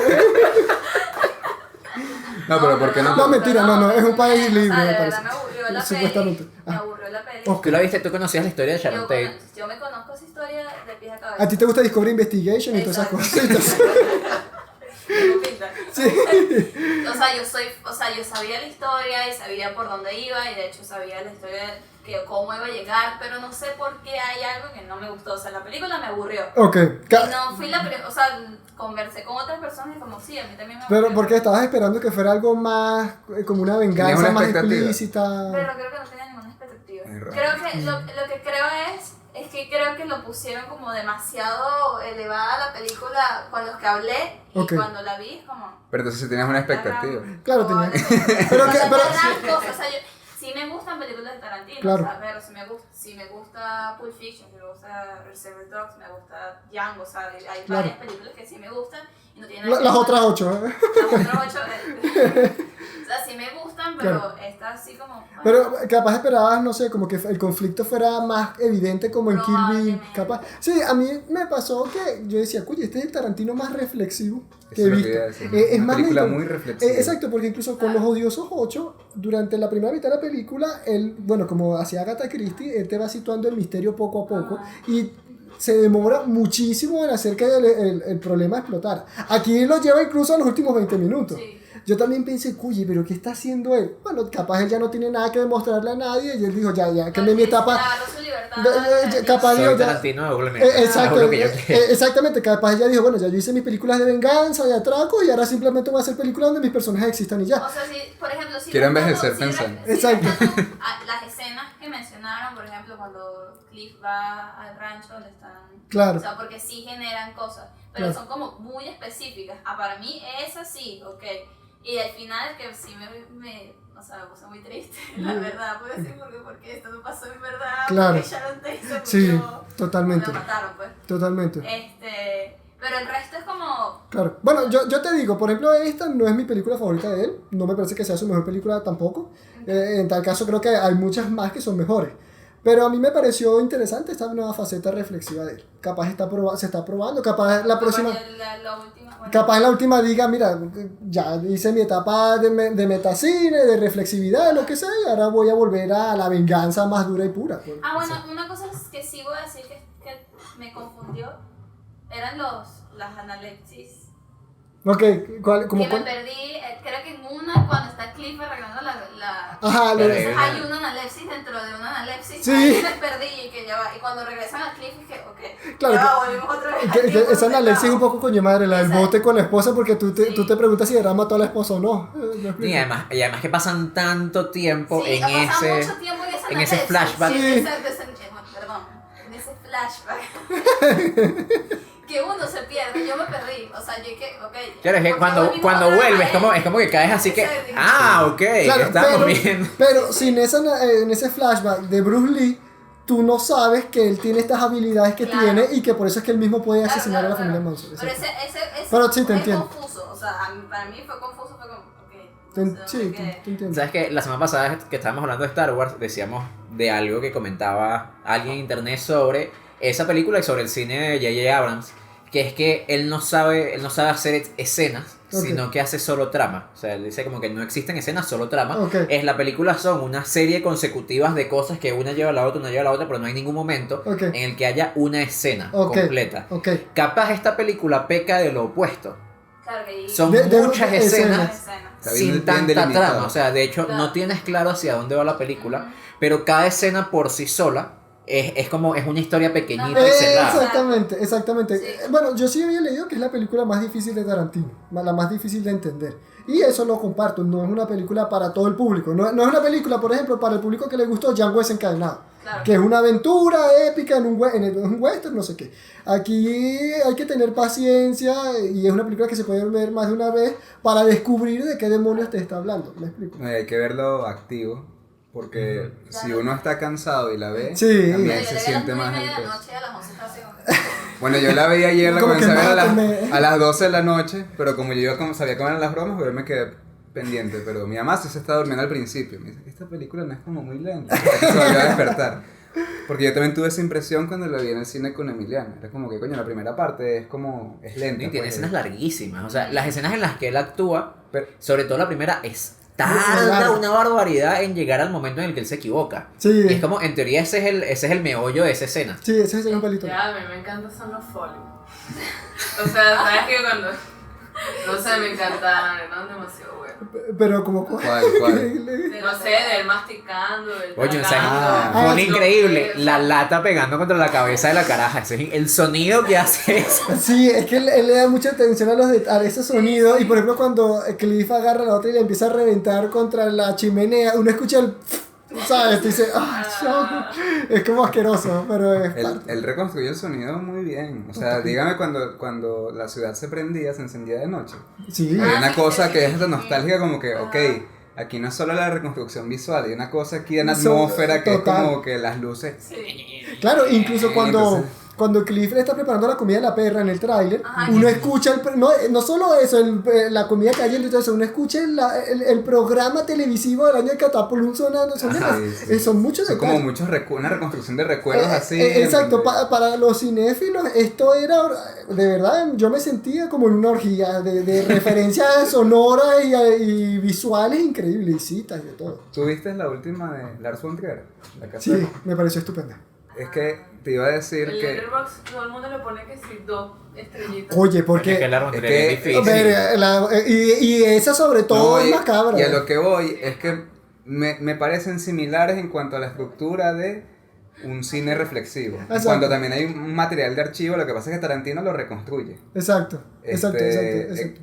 S3: No, pero ¿por qué no?
S1: No, mentira, no, es un país
S4: O sea,
S1: libre,
S4: de
S1: me
S4: verdad
S1: parece.
S4: me aburrió la
S1: Supuestamente.
S4: peli. Me
S1: Ah.
S4: aburrió la peli.
S1: Ok.
S2: Tú la viste, tú conocías la historia de Sharon Tate.
S4: Yo me conozco esa historia de pies a cabeza.
S1: ¿A ti te gusta Discovery Investigation y todas esas
S4: Exacto.
S1: cositas?
S4: Tengo pinta.
S1: Sí.
S4: O sea, yo sabía la historia y sabía por dónde iba y de hecho sabía la historia que cómo iba a llegar, pero no sé por qué hay algo que no me gustó. O sea, la película me aburrió.
S1: Ok.
S4: Y no fui la primera, o sea, conversé con otras personas y como, sí, a mí también me aburrió.
S1: Pero porque estabas esperando que fuera algo más, como una
S3: Tenías
S1: venganza
S3: una
S1: más
S3: expectativa.
S1: explícita.
S4: Pero creo que no tenía ninguna expectativa.
S3: Es raro.
S4: Creo que lo que creo es que creo que lo pusieron como demasiado elevada la película con los que hablé y
S1: Ok.
S4: cuando la vi es como...
S3: Pero entonces si tenías una expectativa.
S1: Claro,
S4: no,
S1: tenía.
S4: no,
S1: Pero
S4: no,
S1: que-
S4: no,
S1: pero-
S4: no, cosas, o sea, sí me gustan películas de Tarantino,
S1: Claro.
S4: o sea, pero si me gusta Pulp Fiction, si me gusta Reservoir Dogs, me gusta Django, o sea, hay
S1: Claro.
S4: varias películas que sí me gustan y no tienen nada
S1: Las
S4: que ver.
S1: otras 8. ¿eh?
S4: Las otras 8, o sea, sí me gustan, pero
S1: Claro.
S4: esta así como... bueno,
S1: Pero capaz esperabas, no sé, como que el conflicto fuera más evidente como en Kill Bill.
S4: Probablemente.
S1: Capaz. Sí, a mí me pasó que yo decía, oye, este es el Tarantino más reflexivo que
S3: Eso
S1: he
S3: es lo que
S1: visto.
S3: iba a decir.
S1: Es
S3: Una
S1: más
S3: película
S1: lento.
S3: muy reflexiva.
S1: Exacto, porque incluso con Los Odiosos 8, durante la primera mitad de la película, él, bueno, como hacía Agatha Christie, él te va situando el misterio poco a poco.
S4: Ajá.
S1: Y se demora muchísimo en hacer que el problema explotara. Aquí lo lleva incluso a los últimos 20 minutos.
S4: Sí.
S1: Yo también pensé, cuye, pero ¿qué está haciendo él? Bueno, capaz él ya no tiene nada que demostrarle a nadie y él dijo, ya, que en mi etapa...
S4: Agarró su libertad.
S1: Capaz
S2: Soy
S1: dijo, ya...
S2: Tarantino, doblemente.
S1: Exacto,
S2: Hago lo que yo quiera.
S1: exactamente, capaz ella dijo, bueno, ya yo hice mis películas de venganza, de atraco y ahora simplemente voy a hacer películas donde mis personajes existan y ya.
S4: O sea, si, por ejemplo, si
S3: Quiero
S4: rescato-
S3: envejecer
S4: si
S3: pensando.
S4: si
S1: Exacto.
S4: rescato las escenas que mencionaron, por ejemplo, cuando Cliff va al rancho donde están...
S1: Claro.
S4: O sea, porque sí generan cosas, pero
S1: Claro.
S4: son como muy específicas. Para mí esa sí, ok. Y al final que sí o sea, me puse muy triste, la verdad, puedo decir porque esto no pasó en verdad,
S1: Claro.
S4: porque Sharon Tate se
S1: Sí,
S4: murió,
S1: totalmente.
S4: la mataron pues.
S1: Totalmente.
S4: Pero el resto es como...
S1: Claro. Bueno, yo te digo, por ejemplo, esta no es mi película favorita de él. No me parece que sea su mejor película tampoco. En tal caso, creo que hay muchas más que son mejores. Pero a mí me pareció interesante esta nueva faceta reflexiva de él. Capaz se está probando, capaz la próxima...
S4: La última, bueno,
S1: Capaz en la última diga, mira, ya hice mi etapa de metacine, de reflexividad, de lo que sea, y ahora voy a volver a la venganza más dura y pura. Pues.
S4: bueno, una cosa que sí voy a decir que me confundió eran las analepsis.
S1: Ok, ¿cuál? ¿Cómo
S4: Que me
S1: cuál?
S4: perdí, creo que en una cuando está Cliff arreglando la
S1: Ajá,
S2: Pero
S4: entonces hay una analepsis dentro de una analepsis.
S1: Sí.
S4: Ahí me perdí y que ya va. Y cuando regresan a Cliff es que, ok,
S1: Claro,
S4: ya va, volvimos otra vez. al tiempo
S1: esa
S4: donde
S1: analepsis es un
S4: estábamos.
S1: poco coño madre, la del
S4: Exacto.
S1: bote con la esposa, porque tú
S4: Sí.
S1: te preguntas si era mató a la esposa o no. ¿Me explico?
S2: Y además que pasan tanto tiempo
S4: Sí,
S2: en
S4: ha pasado
S2: ese...
S4: mucho tiempo en esa
S2: en ese
S4: analepsis.
S2: flashback.
S4: Sí,
S1: Sí.
S4: perdón, en ese flashback. Que uno se pierde, yo me perdí. O sea, yo que, ok.
S2: Claro, es que
S4: ¿por qué volvimos
S2: cuando
S4: otra vez
S2: vuelves,
S4: a él?
S2: es como que caes así que...
S4: Exacto.
S2: Ok,
S1: Claro,
S2: estamos viendo.
S1: pero sin en ese flashback de Bruce Lee, tú no sabes que él tiene estas habilidades que
S4: Claro.
S1: tiene y que por eso es que él mismo puede
S4: Claro,
S1: asesinar a la
S4: claro,
S1: familia
S4: claro.
S1: Manson.
S4: Pero
S1: Exacto.
S4: ese
S1: Pero sí, te
S4: es
S1: entiendo.
S4: confuso. O sea, para mí fue confuso, fue como, ok.
S1: Te-
S4: no sé
S1: sí,
S4: dónde
S1: te
S4: quedé.
S1: entiendo.
S2: ¿Sabes que la semana pasada que estábamos hablando de Star Wars, decíamos de algo que comentaba alguien en internet sobre esa película y sobre el cine de J.J. Abrams, que es que él no sabe hacer escenas,
S1: Ok.
S2: sino que hace solo trama. O sea, él dice como que no existen escenas, solo trama.
S1: Ok.
S2: La película son una serie consecutivas de cosas que una lleva a la otra, pero no hay ningún momento
S1: Ok.
S2: en el que haya una escena
S1: Ok.
S2: completa.
S1: Ok.
S2: Capaz esta película peca de lo opuesto.
S4: Claro que ahí-
S2: Son
S1: De
S2: muchas
S1: escenas.
S2: escenas
S4: escena.
S3: Está bien-
S2: sin
S3: bien
S2: tanta
S3: delimitado.
S2: trama. O sea, de hecho,
S4: Claro.
S2: no tienes claro hacia dónde va la película, pero cada escena por sí sola es como es una historia pequeñita y cerrada.
S1: Exactamente.
S4: Sí.
S1: Bueno, yo sí había leído que es la película más difícil de Tarantino, la más difícil de entender. Y eso lo comparto, no es una película para todo el público. No es una película, por ejemplo, para el público que le gustó Django Desencadenado.
S4: Claro.
S1: Que es una aventura épica en un western, no sé qué. Aquí hay que tener paciencia y es una película que se puede ver más de una vez para descubrir de qué demonios te está hablando. ¿Me explico?
S3: Hay que verlo activo, porque si uno está cansado y la ve,
S1: Sí.
S3: también
S4: Yo
S3: se
S4: llegué
S3: siente
S4: a las
S3: más
S4: 9:30 de la
S3: el peso.
S4: noche y a las 11 estaba así como-
S3: Bueno, yo la vi ayer, la
S1: Como
S3: comencé
S1: que
S3: a ver
S1: mátame.
S3: a las 12 de la noche, pero como yo como sabía cómo eran las bromas, pues yo me quedé pendiente. Pero mi mamá sí se estaba durmiendo al principio. Me dice, esta película no es como muy lenta. Hasta que se volvió a despertar. Porque yo también tuve esa impresión cuando la vi en el cine con Emiliano. Era como que, coño, la primera parte es lenta.
S2: Y tiene
S3: pues.
S2: escenas larguísimas. O sea, las escenas en las que él actúa,
S3: Pero-
S2: sobre todo la primera, tarda
S1: larga.
S2: una barbaridad en llegar al momento en el que él se equivoca.
S1: Sí,
S2: Y es como, en teoría, ese es el meollo de esa escena.
S1: sí, ese es un pelito.
S6: Ya, a mí me encantan son los folies. O sea, ¿sabes qué? Cuando... No sé, me encantan, eran demasiado buenos.
S1: Pero como...
S3: ¿Cuál? ¿Cuál?
S6: No sé, de él masticando, de él
S2: Oye, o sea,
S3: Ah.
S2: fue
S1: sí.
S2: increíble. La lata pegando contra la cabeza de la caraja. Ese es el sonido que hace eso.
S1: Sí, es que él le da mucha atención a ese sonido. Y por ejemplo, cuando Cliff agarra a la otra y le empieza a reventar contra la chimenea, uno escucha el. ¿Sabes? Tú dices, ¡ah, shock! Es como asqueroso, pero es.
S3: Él reconstruyó el sonido muy bien. O sea, dígame cuando la ciudad se prendía, se encendía de noche.
S1: Sí,
S3: Hay una
S4: sí,
S3: cosa
S4: sí,
S3: que
S4: sí,
S3: es
S4: sí.
S3: nostálgica, como que,
S4: Ajá.
S3: ok, aquí no es solo la reconstrucción visual, hay una cosa aquí en
S1: Eso,
S3: atmósfera que
S1: total.
S3: es como que las luces.
S4: Sí.
S1: claro, incluso cuando.
S3: Entonces-
S1: Cuando Cliff le está preparando la comida a la perra en el tráiler,
S4: Ajá,
S1: uno
S4: que-
S1: escucha, no solo eso, la comida cayendo y todo eso, uno escucha el programa televisivo del año de Catapulum sonando,
S3: Ajá, sí.
S1: son muchos
S3: Son como
S1: detalles.
S3: muchos una reconstrucción de recuerdos así.
S1: Exacto, para los cinéfilos esto era, de verdad, yo me sentía como en una orgía de referencias sonoras y visuales increíbles, y citas y de todo.
S3: ¿Tú viste la última de Lars von Trier? La casa
S1: Sí,
S3: de-
S1: me pareció estupenda.
S3: Es que te iba a decir
S6: El
S3: que...
S6: Letterboxd, todo el mundo le pone que sí, 2 estrellitas.
S1: Oye,
S2: Es que
S1: porque...
S2: la encontré
S3: es que-
S2: difícil.
S1: Ver, y esa sobre todo
S3: No,
S1: es macabra.
S3: y a lo que voy es que me parecen similares en cuanto a la estructura de un cine reflexivo.
S1: Exacto.
S3: Cuando también hay un material de archivo, lo que pasa es que Tarantino lo reconstruye.
S1: Exacto, exacto.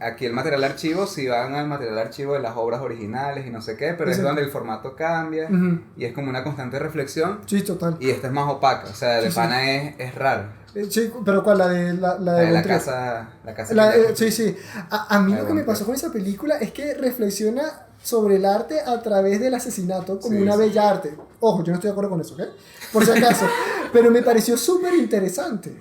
S3: Aquí el material de archivo, si van al material de archivo de las obras originales y no sé qué, pero es
S1: Exacto.
S3: donde el formato cambia
S1: Ujú.
S3: y es como una constante reflexión.
S1: Sí, total.
S3: Y esta es más opaca, o sea, de
S1: Sí, sí.
S3: pana es raro.
S1: Sí, pero ¿cuál? La de
S3: La
S1: la
S3: de la
S1: Montreal.
S3: casa. La casa
S1: La-
S3: que-
S1: sí, sí. A mí
S3: La de
S1: lo que me
S3: Montreal.
S1: pasó con esa película es que reflexiona sobre el arte a través del asesinato como
S3: Sí,
S1: una
S3: sí.
S1: bella arte. Ojo, yo no estoy de acuerdo con eso, ¿ok? Por si acaso. Pero me pareció súper interesante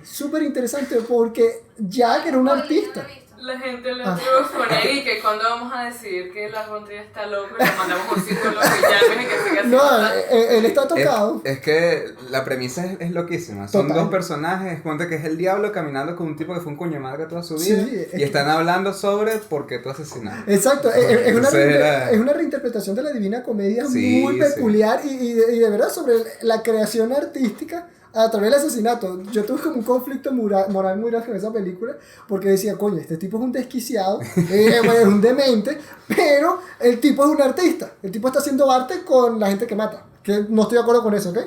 S1: porque Jack era un artista.
S6: La gente le
S1: Ah.
S6: pone y que cuando vamos a decir que la Montreal está loco y le mandamos un psicólogo y ya dejen que siga
S1: No,
S6: haciendo
S1: él está tocado.
S3: Es que la premisa es loquísima. Son
S1: Total.
S3: dos personajes. Cuenta que es el diablo caminando con un tipo que fue un coño de madre toda su
S1: Sí,
S3: vida.
S1: es
S3: y
S1: que-
S3: están hablando sobre por qué tú asesinaste.
S1: Exacto, es una,
S3: Entonces era-
S1: es una reinterpretación de la Divina Comedia
S3: Sí,
S1: muy
S3: sí.
S1: peculiar y de verdad sobre la creación artística a través del asesinato. Yo tuve como un conflicto moral muy grande con esa película porque decía, coño, este tipo es un desquiciado, bueno, es un demente, pero el tipo es un artista, el tipo está haciendo arte con la gente que mata. Que no estoy de acuerdo con eso, ¿ok?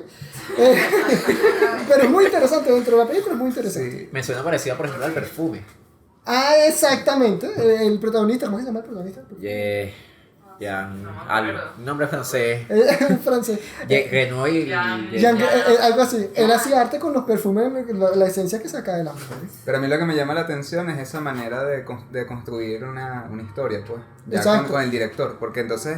S1: Pero es muy interesante, dentro de la película es muy interesante.
S3: Sí.
S2: Me suena parecido, por ejemplo, al perfume.
S1: Ah, exactamente, el protagonista, ¿cómo se llama el protagonista?
S2: Jean,
S6: No me
S2: algo,
S6: acuerdo.
S2: nombre francés.
S1: En francés.
S2: Renoir y
S1: Jean- algo así. Él hacía arte con los perfumes, la esencia que saca de las mujeres.
S3: Pero a mí lo que me llama la atención es esa manera de construir una historia, pues. Ya
S1: Exacto.
S3: con el director. Porque entonces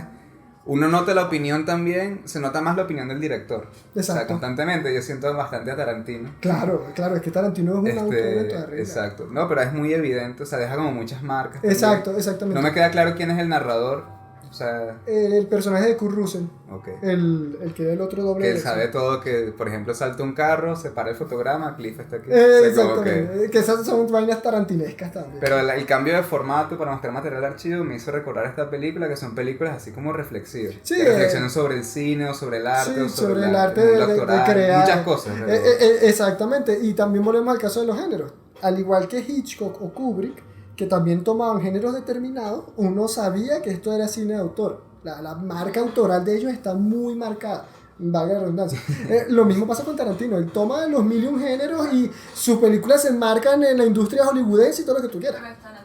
S3: uno nota la opinión también, se nota más la opinión del director. O sea,
S1: Exacto.
S3: constantemente yo siento bastante a Tarantino.
S1: Claro, es que Tarantino es un autor de toda regla.
S3: Exacto. No, pero es muy evidente, o sea, deja como muchas marcas. también.
S1: Exacto, exactamente.
S3: No me queda claro quién es el narrador. O sea,
S1: El personaje de Kurt Russell,
S3: ok.
S1: el que era el otro doble
S3: Que
S1: de
S3: él
S1: eso.
S3: sabe todo, que por ejemplo salta un carro, se para el fotograma, Cliff está aquí. O sea, como
S1: Exactamente. Que esas son vainas tarantinescas también.
S3: Pero el cambio de formato para mostrar material de archivo me hizo recordar esta película, que son películas así como reflexivas.
S1: Sí,
S3: que reflexionan sobre el cine o sobre el arte.
S1: Sí,
S3: o
S1: sobre el
S3: la-
S1: arte
S3: mundo
S1: de
S3: actoral,
S1: crear.
S3: Muchas cosas. realmente.
S1: Exactamente. Y también volvemos al caso de los géneros. Al igual que Hitchcock o Kubrick, que también tomaban géneros determinados, uno sabía que esto era cine de autor. La marca autoral de ellos está muy marcada. Valga la redundancia. Lo mismo pasa con Tarantino. Él toma los mil y un géneros y sus películas se enmarcan en la industria hollywoodense y todo lo que tú quieras.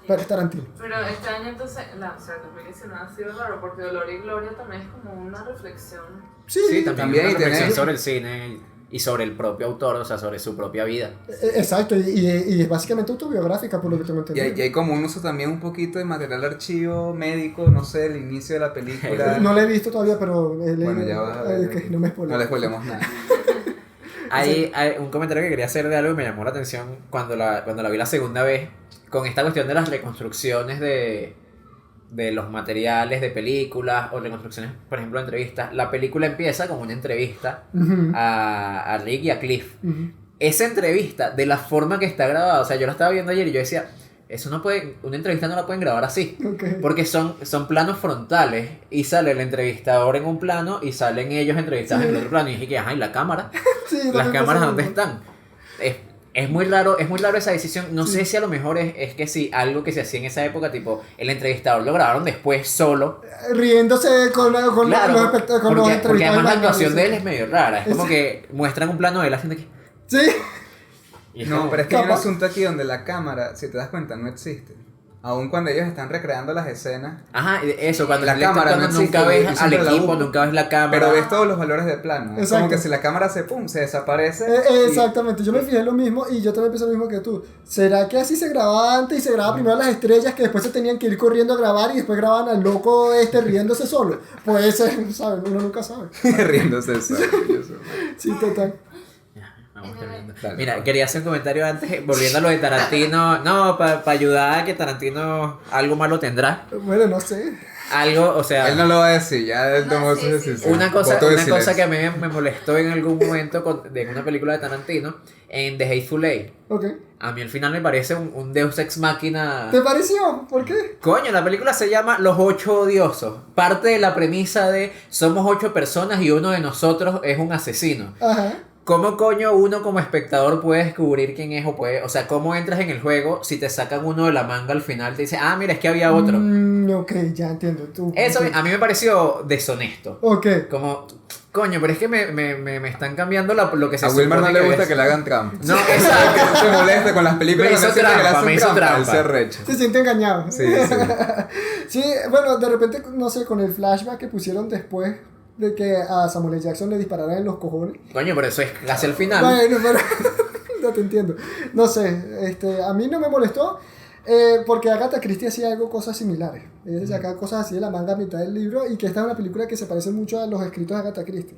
S1: Pero es Tarantino.
S6: Pero este año entonces, o sea, 2019 ha sido raro porque Dolor y Gloria también es como una reflexión.
S1: Sí,
S2: Sí, también
S3: También
S2: una
S3: y
S2: reflexión
S3: tener-
S2: sobre el cine y sobre el propio autor, o sea, sobre su propia vida.
S1: exacto. Y es básicamente autobiográfica, por lo que tengo
S3: Y
S1: entendido.
S3: hay como un uso también un poquito de material de archivo médico, no sé, el inicio de la película.
S1: No la he visto todavía, pero
S3: Bueno, ya vas a ver.
S1: que no me spoileo.
S3: No le spoilemos nada.
S2: Hay un comentario que quería hacer de algo que me llamó la atención cuando la vi la segunda vez, con esta cuestión de las reconstrucciones de los materiales de películas o reconstrucciones, por ejemplo, de entrevistas. La película empieza como una entrevista
S1: Ujú,
S2: a Rick y a Cliff.
S1: ujú.
S2: Esa entrevista, de la forma que está grabada, o sea, yo la estaba viendo ayer y yo decía, eso no puede, una entrevista no la pueden grabar así.
S1: Ok.
S2: Porque son planos frontales y sale el entrevistador en un plano y salen ellos entrevistados en el otro plano y dije que, ajá, ¿y la cámara?
S1: Sí,
S2: ¿Las
S1: también
S2: cámaras
S1: pasa
S2: dónde
S1: lo mismo.
S2: están? Es muy raro esa decisión. No sé si a lo mejor es que sí, algo que se hacía en esa época, tipo, el entrevistador lo grabaron después solo.
S1: Riéndose con
S2: Claro,
S1: los entrevistados.
S2: porque además la actuación de él
S1: es
S2: es medio rara. Es como que muestran un plano de él haciendo que...
S1: Sí,
S2: y es
S3: No,
S2: como-
S3: pero es que hay un
S1: Capaz.
S3: asunto aquí donde la cámara, si te das cuenta, no existe. Aun cuando ellos están recreando las escenas,
S2: Ajá, eso, cuando
S3: La
S2: le están
S3: cámara no
S2: tocando,
S3: existe,
S2: nunca
S3: y
S2: ves al
S3: siempre la
S2: equipo,
S3: buscan.
S2: nunca ves la cámara.
S3: pero ves todos los valores de plano. Es
S1: Exacto.
S3: como que si la cámara se desaparece. y-
S1: exactamente. Yo me fijé lo mismo y yo también pensé lo mismo que tú. ¿Será que así se grababa antes y se grababa primero las estrellas que después se tenían que ir corriendo a grabar y después grababan al loco riéndose solo? Puede ser, ¿saben? Uno nunca sabe.
S3: riéndose eso.
S1: Sí, total.
S2: Vamos terminando.
S3: Dale.
S2: Mira, quería hacer un comentario antes, volviendo a lo de Tarantino. No, para ayudar a que Tarantino algo malo tendrá.
S1: Bueno, no sé.
S2: Algo, o sea,
S3: Él no lo va a decir, ya él
S4: No,
S3: tomó
S4: sí,
S3: su
S4: sí,
S3: decisión.
S2: una cosa
S3: Voto de
S2: que a
S3: silencio.
S2: mí me molestó en algún momento en una película de Tarantino, en The Hateful Eight.
S1: Ok.
S2: A mí al final me parece un Deus Ex Machina.
S1: ¿Te pareció? ¿Por qué?
S2: Coño, la película se llama Los Ocho Odiosos. Parte de la premisa de somos 8 personas y uno de nosotros es un asesino.
S1: Ajá.
S2: ¿Cómo coño uno como espectador puede descubrir quién es o sea, cómo entras en el juego si te sacan uno de la manga al final te dice, mira, es que había otro?
S1: Ok, ya entiendo.
S2: Eso a mí me pareció deshonesto.
S1: Ok.
S2: Como, coño, pero es que me están cambiando lo que se
S3: A Wilmar no
S2: supone
S3: le
S2: que
S3: gusta
S2: es.
S3: que le hagan trampa.
S2: No, exacto.
S3: Se molesta con las películas.
S2: Me hizo
S3: donde siente que le
S2: trampa,
S3: hacen
S2: me hizo trampa.
S3: Él se recha.
S1: Se siente engañado.
S3: Sí, sí.
S1: Sí, bueno, de repente, no sé, con el flashback que pusieron después de que a Samuel L. Jackson le dispararan en los cojones.
S2: Coño, pero eso es casi el final.
S1: Bueno, pero no te entiendo. No sé, a mí no me molestó porque Agatha Christie hacía cosas similares. Ella sacaba cosas así de la manga a mitad del libro y que esta es una película que se parece mucho a los escritos de Agatha Christie.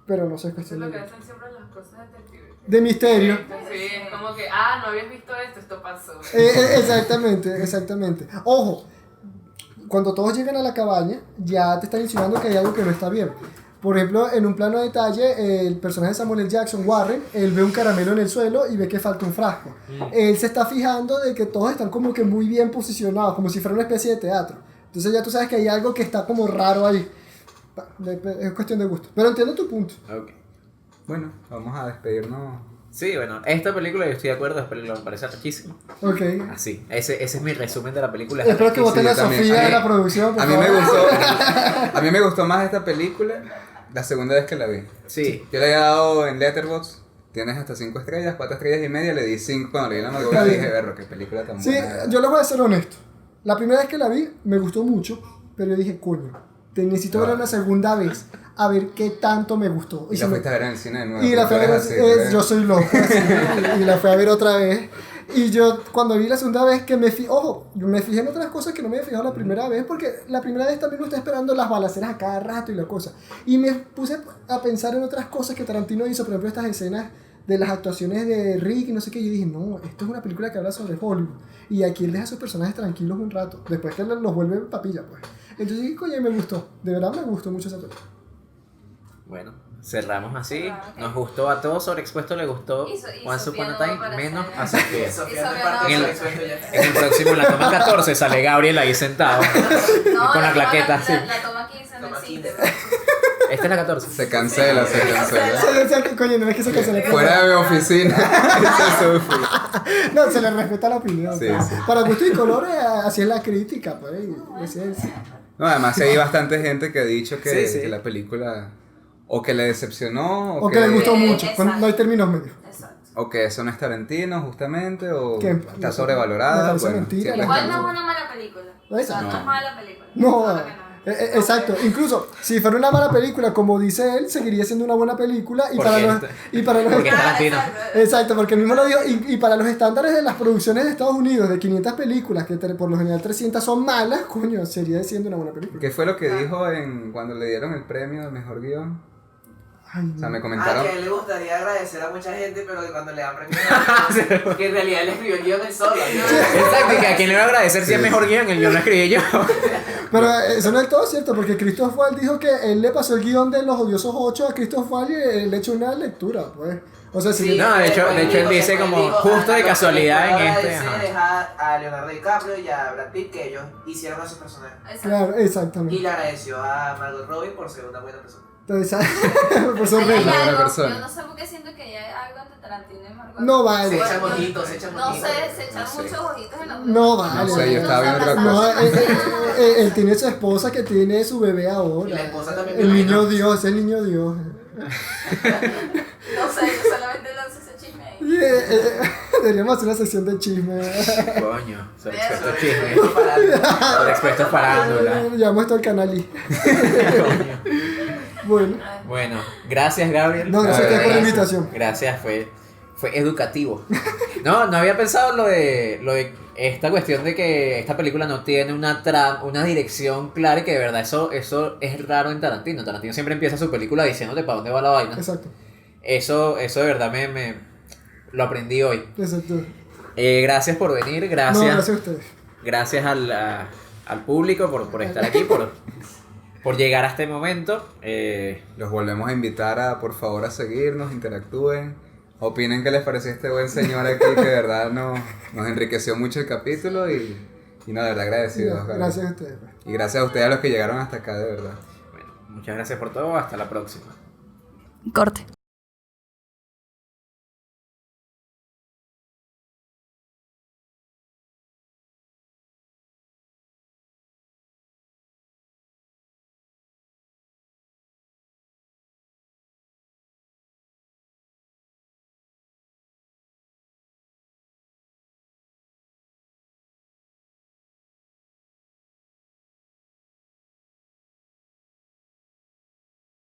S1: Pero no sé, es
S6: Eso es
S1: cuestión
S6: lo que
S1: de...
S6: hacen siempre las cosas detectives.
S1: De misterio.
S6: Sí, es como que, no habías visto esto pasó.
S1: Exactamente. Ojo, cuando todos llegan a la cabaña, ya te están insinuando que hay algo que no está bien. Por ejemplo, en un plano de detalle, el personaje de Samuel L. Jackson, Warren, él ve un caramelo en el suelo y ve que falta un frasco. Él se está fijando de que todos están como que muy bien posicionados, como si fuera una especie de teatro. Entonces ya tú sabes que hay algo que está como raro ahí. Es cuestión de gusto. Pero entiendo tu punto.
S2: Ok.
S3: Bueno, vamos a despedirnos.
S2: Sí, bueno, esta película yo estoy de acuerdo, esta película me parece rechísima.
S1: Ok.
S2: Así, ese es mi resumen de la película.
S1: Espero que voten
S3: Sí,
S1: a
S3: yo también.
S1: Sofía
S3: A
S1: de
S3: mí-
S1: la producción, por
S3: A mí
S1: favor.
S3: a mí me gustó más esta película la segunda vez que la vi.
S2: Sí.
S3: Yo le había dado en Letterboxd, tienes hasta 5 estrellas, 4 estrellas y media, le di 5 cuando leí la madrugada y dije, verro, qué película tan
S1: Sí,
S3: buena.
S1: yo les voy a ser honesto. La primera vez que la vi me gustó mucho, pero yo dije, coño, te necesito verla una segunda vez a ver qué tanto me gustó.
S3: Y
S1: se
S3: la
S1: me-
S3: fuiste a ver en el cine de nuevo.
S1: Y la
S3: porque
S1: fui a
S3: tú
S1: ver,
S3: eres así, ¿verdad?
S1: yo soy loco, así, y la fui a ver otra vez. Y yo, cuando vi la segunda vez, que ojo, yo me fijé en otras cosas que no me había fijado la primera vez, porque la primera vez también uno está esperando las balaceras a cada rato y la cosa. Y me puse a pensar en otras cosas que Tarantino hizo, por ejemplo, estas escenas de las actuaciones de Rick y no sé qué. Yo dije, no, esto es una película que habla sobre Hollywood. Y aquí él deja a sus personajes tranquilos un rato, después que los vuelve papilla, pues. Entonces dije, coño, me gustó, de verdad me gustó mucho esa película.
S2: Bueno, cerramos así. Nos gustó a todos, Sobreexpuesto le gustó
S4: Y
S2: Once
S4: Sofía
S2: Upon a
S4: no
S2: Time,
S4: aparece.
S2: menos a Sofía.
S5: Sofía
S4: Eso
S5: no
S4: me
S5: parte
S4: da-
S5: del
S2: En
S5: expuesto ya.
S2: En el próximo, en la toma 14, sale Gabriel ahí sentado.
S4: No,
S2: con la claqueta,
S4: toma,
S2: sí.
S4: La toma 15 no
S5: Toma
S4: existe.
S5: 15.
S2: Esta es la 14.
S3: Se cancela.
S1: Coño, no es que se cancele.
S3: Fuera de mi oficina. Esa es Sofía.
S1: No, se le respeta la opinión.
S3: Sí,
S1: pues.
S3: sí.
S1: Para gusto y colores, así es la crítica, pues. Así es.
S3: No, además sí hay bastante gente que ha dicho que,
S2: Sí, sí.
S3: que la película o que le decepcionó
S1: O que le gustó mucho.
S4: Exacto.
S1: No hay términos medios.
S4: Exacto.
S3: o que eso no es Tarantino justamente o
S1: Que
S3: está
S1: me
S3: sobrevalorada.
S1: parece mentira,
S3: siempre
S1: la
S4: Igual
S3: está-
S4: no es una mala película.
S1: No,
S4: O
S1: esa
S4: sea,
S1: no.
S4: no es mala película.
S1: No,
S4: Solo que no.
S1: exacto. Incluso, si fuera una mala película, como dice él, seguiría siendo una buena película. Y
S2: Porque
S1: para los,
S2: está-
S1: y para los
S2: porque
S4: Ah,
S2: Tarantino.
S4: exacto.
S1: Exacto, porque el mismo lo dijo. Y para los estándares de las producciones de Estados Unidos, de 500 películas, que por lo general 300 son malas, coño, sería siendo una buena película.
S3: ¿Qué fue lo que dijo cuando le dieron el premio al mejor guión?
S1: Ay,
S3: O sea, me
S5: Ah,
S3: comentaron.
S5: que a él le gustaría agradecer a mucha gente, pero que cuando le dan premio que en realidad él escribió el guión él solo. ¿no?
S2: Exacto, y que a quien le va a agradecer si es mejor guión, el guión lo escribí yo.
S1: Pero eso no es todo cierto, porque Christoph Waltz dijo que él le pasó el guión de Los Odiosos 8 a Christoph Waltz y él le echó una lectura, pues. O sea, si
S5: Sí,
S2: No, de hecho él
S5: después
S2: dice
S5: dijo,
S2: como,
S5: después
S2: justo de
S5: lo que
S2: casualidad
S5: le puedo
S2: en este,
S5: agradecer
S2: ajá.
S5: es a Leonardo DiCaprio y a Brad Pitt que ellos hicieron a sus personajes.
S4: Exacto.
S1: Claro,
S5: Y
S1: exactamente.
S5: le agradeció a Margot Robbie por ser una buena persona.
S1: Entonces, por eso
S4: Ahí hay
S1: reír.
S3: buena
S4: algo,
S3: persona.
S4: yo no sé por qué siento que hay algo entre Tarantino y Margot.
S1: No
S5: Se
S1: vale.
S5: echan ojitos, se echan
S4: No
S5: ojitos.
S4: sé, se echan
S3: No sé.
S4: muchos ojitos en la
S1: No vale.
S3: No sé, yo estaba viendo otra
S1: No,
S3: cosa.
S1: él tiene su esposa que tiene su bebé ahora.
S5: Y la esposa también
S1: El
S5: tiene
S1: niño
S5: hijos.
S1: Dios, el niño Dios.
S4: No sé, yo solamente lanzo ese chisme ahí.
S1: Deberíamos hacer una sección de chisme.
S2: Coño, Sobreexpuesto
S5: Eso,
S2: chisme.
S5: eso para algo.
S2: Sobreexpuesto farándula.
S1: Llevamos esto al canal y. Bueno,
S2: Bueno, gracias Gabriel.
S1: no, gracias a ustedes por la
S2: Gracias.
S1: invitación.
S2: Gracias, fue educativo. No había pensado lo de esta cuestión de que esta película no tiene una dirección clara y que de verdad eso es raro en Tarantino. Tarantino siempre empieza su película diciéndote para dónde va la vaina.
S1: Exacto,
S2: Eso de verdad me lo aprendí hoy.
S1: exacto.
S2: Gracias por venir,
S1: No,
S2: gracias.
S1: gracias a ustedes.
S2: Gracias al público por estar aquí, por llegar a este momento.
S3: Los volvemos a invitar a, por favor, a seguirnos, interactúen, opinen qué les pareció este buen señor aquí, que de verdad nos enriqueció mucho el capítulo y no, de verdad agradecidos. Gabriel.
S1: Gracias a ustedes.
S3: Y gracias a ustedes a los que llegaron hasta acá, de verdad.
S2: Bueno, muchas gracias por todo, hasta la próxima.
S4: Corte.